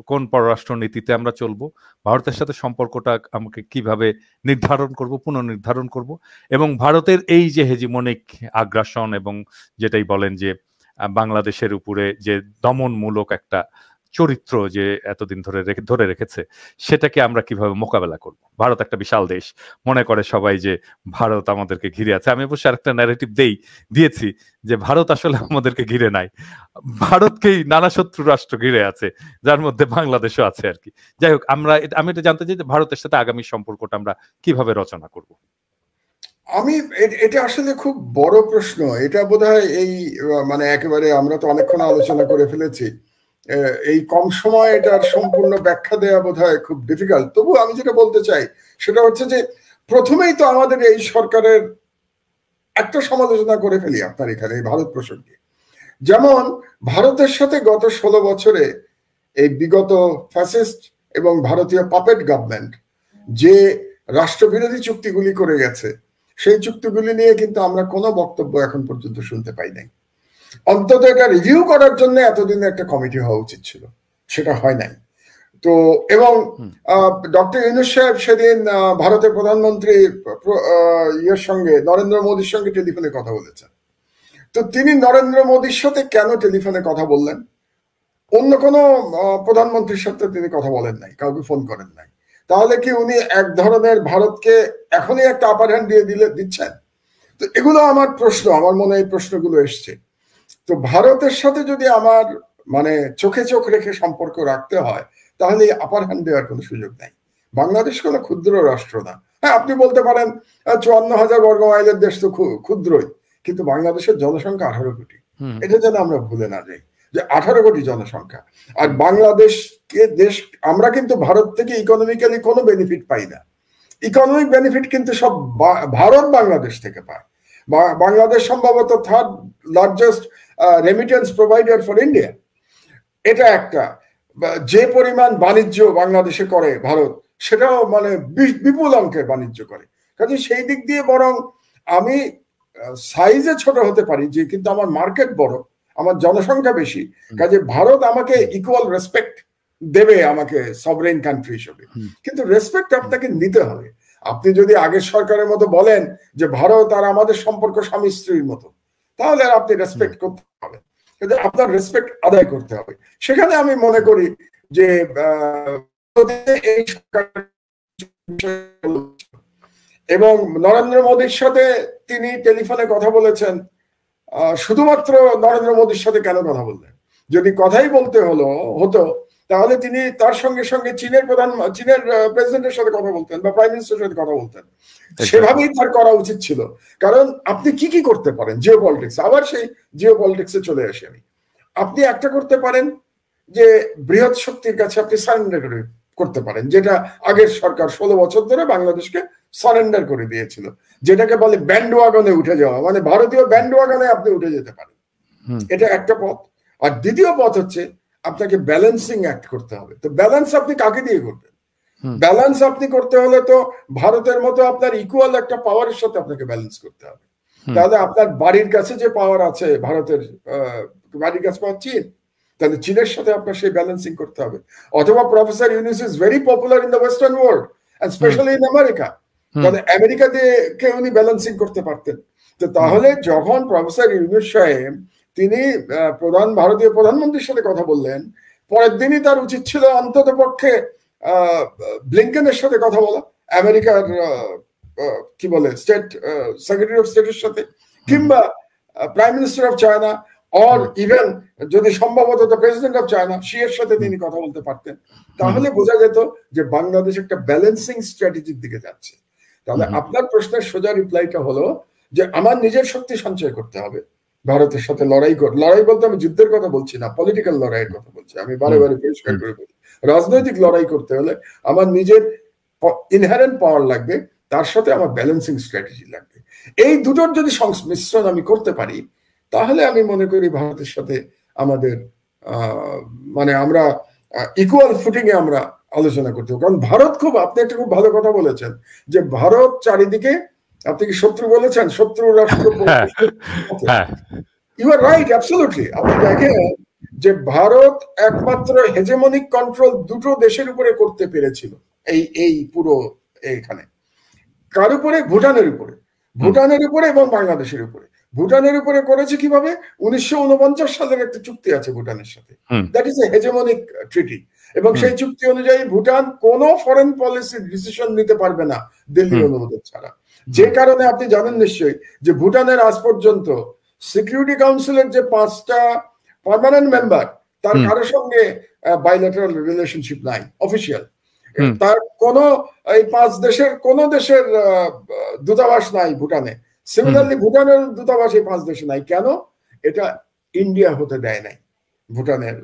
কোন পররাষ্ট্র নীতিতে আমরা চলবো, ভারতের সাথে সম্পর্কটা আমাকে কিভাবে নির্ধারণ করব, পুনর্নির্ধারণ করব, এবং ভারতের এই যে হেজিমনিক আগ্রাসন এবং যেটাই বলেন যে বাংলাদেশের উপরে যে দমনমূলক একটা চরিত্র যে এতদিন ধরে রেখেছে, সেটাকে আমরা কিভাবে মোকাবেলা করব। ভারত একটা বিশাল দেশ, মনে করে সবাই যে ভারত আমাদেরকে ঘিরে আছে। আমি অবশ্য আরেকটা ন্যারেটিভ দিয়েছি যে ভারত আসলে আমাদেরকে ঘিরে নাই, ভারতকেই নানা শত্রু রাষ্ট্র ঘিরে আছে, যার মধ্যে বাংলাদেশও আছে আর কি। যাই হোক, আমি এটা জানতে চাই যে ভারতের সাথে আগামী সম্পর্কটা আমরা কিভাবে রচনা করব। এটা আসলে খুব বড় প্রশ্ন। এটা বোধহয় এই মানে একেবারে আমরা তো অনেকক্ষণ আলোচনা করে ফেলেছি, এই কম সময় এটার সম্পূর্ণ ব্যাখ্যা দেওয়া বোধহয় খুব ডিফিকাল্ট। তবু আমি যেটা বলতে চাই সেটা হচ্ছে যে প্রথমেই তো আমাদের এই সরকারের একটা সমালোচনা করে ফেলি আপনার এখানে এই ভারত প্রসঙ্গে। যেমন ভারতের সাথে গত 16 বছরে এই বিগত ফ্যাসিস্ট এবং ভারতীয় পাপেট গভর্নমেন্ট যে রাষ্ট্রবিরোধী চুক্তিগুলি করে গেছে, সেই চুক্তিগুলি নিয়ে কিন্তু আমরা কোনো বক্তব্য এখন পর্যন্ত শুনতে পাই নাই। অন্তত এটা রিভিউ করার জন্য এতদিনে একটা কমিটি হওয়া উচিত ছিল, সেটা হয় নাই। তো এবং ডক্টর ইউনূস সাহেব সেদিন ভারতের প্রধানমন্ত্রী ইয়ের সঙ্গে, নরেন্দ্র মোদীর সঙ্গে টেলিফোনে কথা বলেছেন। তো তিনি নরেন্দ্র মোদীর সাথে কেন টেলিফোনে কথা বললেন? অন্য কোনো প্রধানমন্ত্রীর সাথে তিনি কথা বলেন নাই, কাউকে ফোন করেন নাই। তাহলে কি উনি এক ধরনের ভারতকে এখনই একটা আপার হ্যান্ড দিচ্ছেন? তো এগুলো আমার প্রশ্ন, আমার মনে এই প্রশ্নগুলো এসছে। তো ভারতের সাথে যদি আমার মানে চোখে চোখ রেখে সম্পর্ক রাখতে হয়, তাহলে আপার হ্যান্ড দেওয়ার কোনো সুযোগ নাই। বাংলাদেশ কোনো ক্ষুদ্র রাষ্ট্র না। হ্যাঁ, আপনি বলতে পারেন 54,000 বর্গ মাইলের দেশ তো ক্ষুদ্রই, কিন্তু বাংলাদেশের জনসংখ্যা 18 কোটি। এটা যেন আমরা ভুলে না যাই যে 18 কোটি জনসংখ্যা। আর বাংলাদেশকে আমরা কিন্তু ভারত থেকে ইকোনমিক্যালি কোনো বেনিফিট পাই না। ইকোনমিক বেনিফিট কিন্তু সব ভারত বাংলাদেশ থেকে পায়। বাংলাদেশ সম্ভবত third largest remittance provider for India. এটা একটা। যে পরিমাণ বাণিজ্য বাংলাদেশে করে ভারত, সেটাও মানে বিপুল অঙ্কের বাণিজ্য করে। কাজে সেই দিক দিয়ে বরং আমি সাইজে ছোট হতে পারি, যে কিন্তু আমার মার্কেট বড়, আমার জনসংখ্যা বেশি। কাজে ভারত আমাকে ইকুয়াল রেসপেক্ট দেবে, আমাকে সভরেন কান্ট্রি হিসেবে। কিন্তু রেসপেক্ট আপনাকে নিতে হবে। আপনি যদি আগের সরকারের মতো বলেন যে ভারত আর আমাদের সম্পর্ক স্বামী স্ত্রীর মতো, তাহলে আর আপনি রেসপেক্ট করতে হবে, কিন্তু আপনার রেসপেক্ট আদায় করতে হবে। সেখানে আমি মনে করি যে এই এবং নরেন্দ্র মোদীর সাথে তিনি টেলিফোনে কথা বলেছেন। শুধুমাত্র নরেন্দ্র মোদীর সাথে কেন কথা বললেন? যদি কথাই বলতে হতো তাহলে তিনি তার সঙ্গে সঙ্গে চীনের প্রেসিডেন্টের সাথে কথা বলতেন বা প্রাইম মিনিস্টারের সাথে কথা বলতেন। সেভাবেই তার করা উচিত ছিল। কারণ আপনি কি করতে পারেন জিও পলিটিক্স, আবার সেই জিও পলিটিক্সে চলে আসি আমি। আপনি একটা করতে পারেন যে বৃহৎ শক্তির কাছে আপনি সারেন্ডার করতে পারেন, যেটা আগের সরকার 16 বছর ধরে বাংলাদেশকে সারেন্ডার করে দিয়েছিল, যেটাকে বলে ব্যান্ডওয়াগনে উঠে যাওয়া, মানে ভারতীয় ব্যান্ডওয়াগনে আপনি উঠে যেতে পারেন। এটা একটা পথ। আর দ্বিতীয় পথ হচ্ছে আপনাকে ব্যালেন্সিং অ্যাক্ট করতে হবে। তো ব্যালেন্স আপনি কাকে দিয়ে করবেন? ব্যালেন্স আপনি করতে হলে তো ভারতের মতো আপনার ইকুয়াল একটা পাওয়ারের সাথে আপনাকে ব্যালেন্স করতে হবে। তাহলে আপনার বাড়ির কাছে যে পাওয়ার আছে, ভারতের বাড়ির কাছে পাওয়ার চীন, তাহলে চীনের সাথে আপনার সেই ব্যালেন্সিং করতে হবে। অথবা professor Yunus is very popular in the western world and specially in America, তাহলে আমেরিকা দিয়ে কে উনি ব্যালেন্সিং করতে পারতেন। তো তাহলে যখন প্রফেসর ইউনুস সাহেব তিনি ভারতীয় প্রধানমন্ত্রীর সাথে কথা বললেন, পরের দিনই তার উচিত ছিল অন্তত পক্ষে ব্লিংকেনের সাথে কথা বলা, আমেরিকার কি বলে স্টেট সেক্রেটারি অফ স্টেটের সাথে, কিংবা prime minister of China, or even যদি সম্ভবত প্রেসিডেন্ট অফ চায়না, এর সাথে তিনি কথা বলতে পারতেন। তাহলে বোঝা যেত যে বাংলাদেশ একটা ব্যালেন্সিং স্ট্র্যাটেজির দিকে যাচ্ছে। তাহলে আপনার প্রশ্নের সোজা রিপ্লাইটা হলো যে আমার নিজের শক্তি সঞ্চয় করতে হবে, ভারতের সাথে লড়াই বলতে আমি যুদ্ধের কথা বলছি না, পলিটিক্যাল লড়াইয়ের কথা বলছি। আমি বারে বারে পরিষ্কার করে বলি, রাজনৈতিক লড়াই করতে হলে আমার নিজের ইনহারেন্ট পাওয়ার লাগবে, তার সাথে আমার ব্যালেন্সিং স্ট্র্যাটেজি লাগবে। এই দুটোর যদি সংমিশ্রণ আমি করতে পারি, তাহলে আমি মনে করি ভারতের সাথে আমাদের মানে আমরা ইকুয়াল ফুটিং এ আমরা আলোচনা করতে হবে। কারণ ভারত আপনি একটা খুব ভালো কথা বলেছেন যে ভারত চারিদিকে, আপনি কি শত্রু বলেছেন? শত্রু রাষ্ট্র। You are right, absolutely. আপনি দেখেন যে ভারত একমাত্র হেজেমনিক কন্ট্রোল দুটো দেশের উপরে করতে পেরেছিল এই পুরো এইখানে। কার উপরে? ভুটানের উপরে এবং বাংলাদেশের উপরে। ভুটানের উপরে করেছে কিভাবে? 1949 সালের একটা চুক্তি আছে ভুটানের সাথে, দ্যাট ইজ এ হেজেমনিক ট্রিটি, এবং সেই চুক্তি অনুযায়ী ভুটান কোনো ফরেন পলিসি ডিসিশন নিতে পারবে না দিল্লির অনুমোদন ছাড়া। যে কারণে আপনি জানেন নিশ্চয়ই যে ভুটানের আজ পর্যন্ত সিকিউরিটি কাউন্সিলের যে 5টা পার্মানেন্ট মেম্বার, তার কারোর সঙ্গে বাইলেটারাল রিলেশনশিপ নাই, অফিসিয়াল। তার এই 5 দেশের কোন দেশের দূতাবাস নাই ভুটানে। সিমিলারলি ভুটানের দূতাবাস এই 5 দেশে নাই। কেন? এটা ইন্ডিয়া হতে দেয় নাই ভুটানের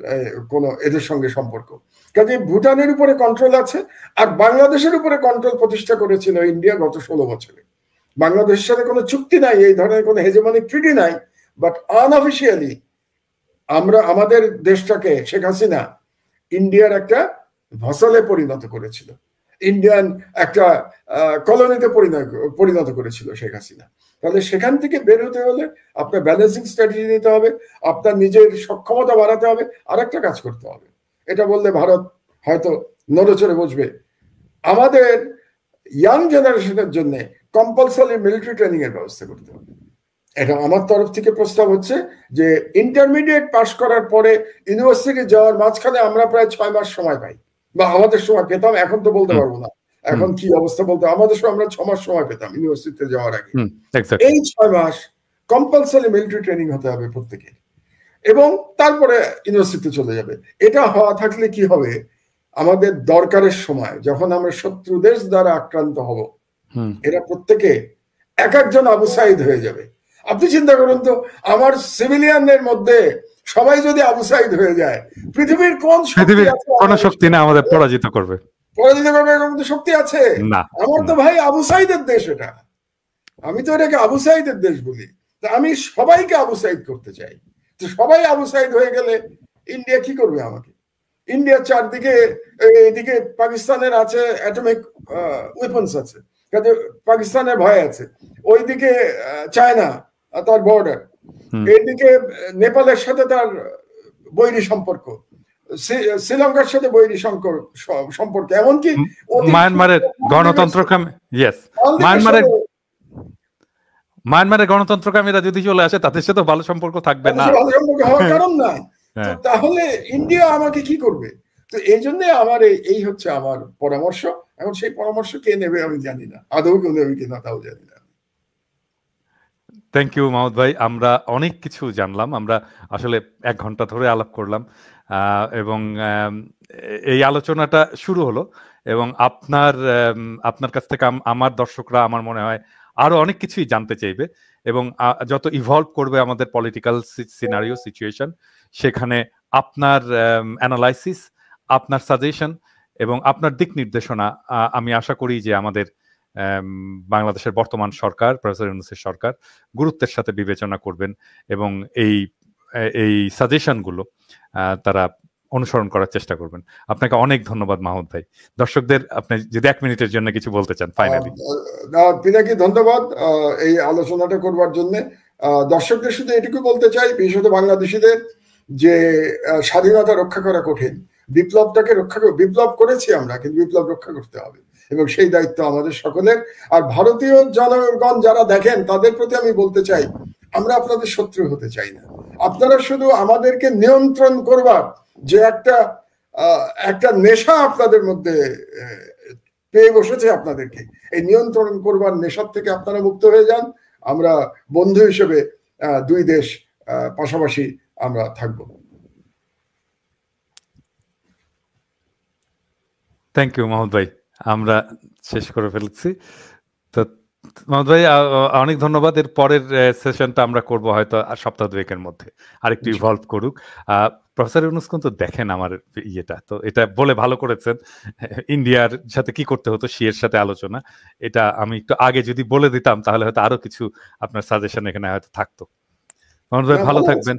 কোনো এদের সঙ্গে সম্পর্ক। কাজে ভুটানের উপরে কন্ট্রোল আছে। আর বাংলাদেশের উপরে কন্ট্রোল প্রতিষ্ঠা করেছিল ইন্ডিয়া গত 16 বছরে। বাংলাদেশের সাথে কোনো চুক্তি নাই, এই ধরনের কোনো হেজেমনিক ট্রিটি নাই, বাট আনঅফিসিয়ালি আমরা আমাদের দেশটাকে শেখ হাসিনা ইন্ডিয়ার একটা ভসলে পরিণত করেছিল, ইন্ডিয়ান একটা কলোনিতে পরিণত করেছিল শেখ হাসিনা। তাহলে সেখান থেকে বের হতে হলে আপনার ব্যালেন্সিং স্ট্র্যাটেজি নিতে হবে, আপনার নিজের সক্ষমতা বাড়াতে হবে, আর একটা কাজ করতে হবে। এটা বললে ভারত হয়তো নড়েচড়ে বসবে। আমাদের ইয়াং জেনারেশনের জন্য কম্পালসারি মিলিটারি ট্রেনিং এর ব্যবস্থা করতে হবে। এটা আমার তরফ থেকে প্রস্তাব হচ্ছে যে ইন্টারমিডিয়েট পাস করার পরে ইউনিভার্সিটি যাওয়ার মাঝখানে আমরা প্রায় 6 মাস সময় পাই, বা আমাদের সময় পেতাম, এখন তো বলতে পারবো না এখন কি অবস্থা বলতে। আমাদের সময় আমরা 6 মাস সময় পেতাম ইউনিভার্সিটিতে যাওয়ার আগে। এই 6 মাস কম্পালসারি মিলিটারি ট্রেনিং হতে হবে প্রত্যেকের, এবং তারপরে ইউনিভার্সিটিতে চলে যাবে। এটা হওয়া থাকলে কি হবে, আমাদের দরকারের সময় যখন আমরা শত্রু দেশ দ্বারা আক্রান্ত হব, এরা প্রত্যেকে এক একজন আবু সাইদ হয়ে যাবে। আপনি চিন্তা করুন তো, আমার সিভিলিয়ানদের মধ্যে সবাই যদি আবু সাইদ হয়ে যায়, পৃথিবীর কোন শক্তি না আমাদের পরাজিত করবে এরকম তো শক্তি আছে? আমার তো ভাই আবু সাইদের দেশ এটা, আমি তো এটাকে আবু সাইদের দেশ বলি। আমি সবাইকে আবু সাইদ করতে চাই। তো সবাই আবু সাইদ হয়ে গেলে ইন্ডিয়া কি করবে আমাকে? ইন্ডিয়ার চারদিকে, এদিকে পাকিস্তানের আছে অ্যাটমিক ওয়েপন্স আছে, কাজে পাকিস্তানের ভয় আছে, ওইদিকে চায়না তার বর্ডার, এইদিকে নেপালের সাথে তার বৈরী সম্পর্ক, শ্রীলঙ্কার সাথে বৈরী সম্পর্ক, এমনকি মায়ানমারের গণতন্ত্রকামীরা যদি চলে আসে তাদের সাথে ভালো সম্পর্ক থাকবে না, ভালো সম্পর্ক হওয়ার কারণ নাই। তাহলে ইন্ডিয়া আমাকে কি করবে? তো এই জন্য আমার এই হচ্ছে আমার পরামর্শ। এখন সেই পরামর্শ কে নেবে আমি জানি না, আদৌ কেউ নেবে কিনা তাও জানি না। থ্যাংক ইউ মাহমুদ ভাই, আমরা অনেক কিছু জানলাম, আমরা আসলে 1 ঘন্টা ধরে আলাপ করলাম, এবং এই আলোচনাটা শুরু হলো, এবং আপনার কাছ থেকে আমার দর্শকরা আমার মনে হয় আরো অনেক কিছুই জানতে চাইবে, এবং যত ইভলভ করবে আমাদের পলিটিক্যাল সিনারিও সিচুয়েশন, সেখানে আপনার অ্যানালাইসিস, আপনার সাজেশন এবং আপনার দিক নির্দেশনা, আমি আশা করি যে আমাদের বাংলাদেশের বর্তমান সরকার, প্রফেসর ইউনূসের সরকার গুরুত্বের সাথে বিবেচনা করবেন, এবং এই সাজেশনগুলো তারা অনুসরণ করার চেষ্টা করবেন। আপনাকে অনেক ধন্যবাদ মাহমুদ ভাই। দর্শকদের আপনি যদি 1 মিনিটের জন্য কিছু বলতে চান ফাইনালি। পিনাকি, ধন্যবাদ এই আলোচনাটা করবার জন্য। দর্শকদের শুধু এটুকু বলতে চাই, বিশেষত বাংলাদেশিদের, যে স্বাধীনতা রক্ষা করা কঠিন, বিপ্লবটাকে বিপ্লব করেছি আমরা, কিন্তু বিপ্লব রক্ষা করতে হবে, এবং সেই দায়িত্ব আমাদের সকলের। আর ভারতীয় জনগণ যারা দেখেন, তাদের প্রতি আমি বলতে চাই, আমরা আপনাদের শত্রু হতে চাই না। আপনারা শুধু আমাদেরকে নিয়ন্ত্রণ করবার যে একটা নেশা আপনাদের মধ্যে পেয়ে বসেছে, আপনাদেরকে এই নিয়ন্ত্রণ করবার নেশার থেকে আপনারা মুক্ত হয়ে যান। আমরা বন্ধু হিসেবে 2 দেশ পাশাপাশি আমরা থাকবো। থ্যাংক ইউ মাহমুদ ভাই, আমরা শেষ করে ফেলেছি। তো মাহমুদ ভাই অনেক ধন্যবাদ। এর পরের সেশনটা আমরা করব হয়তো সপ্তাহ 2-এর মধ্যে, আরেকটু ইভলভ করুক। প্রফেসর ইউনূস কিন্তু দেখেন আমার ইয়েটা, তো এটা বলে ভালো করেছেন, ইন্ডিয়ার সাথে কি করতে হতো, শিয়ের সাথে আলোচনা, এটা আমি একটু আগে যদি বলে দিতাম তাহলে হয়তো আরো কিছু আপনার সাজেশন এখানে হয়তো থাকতো। মাহমুদ ভাই ভালো থাকবেন।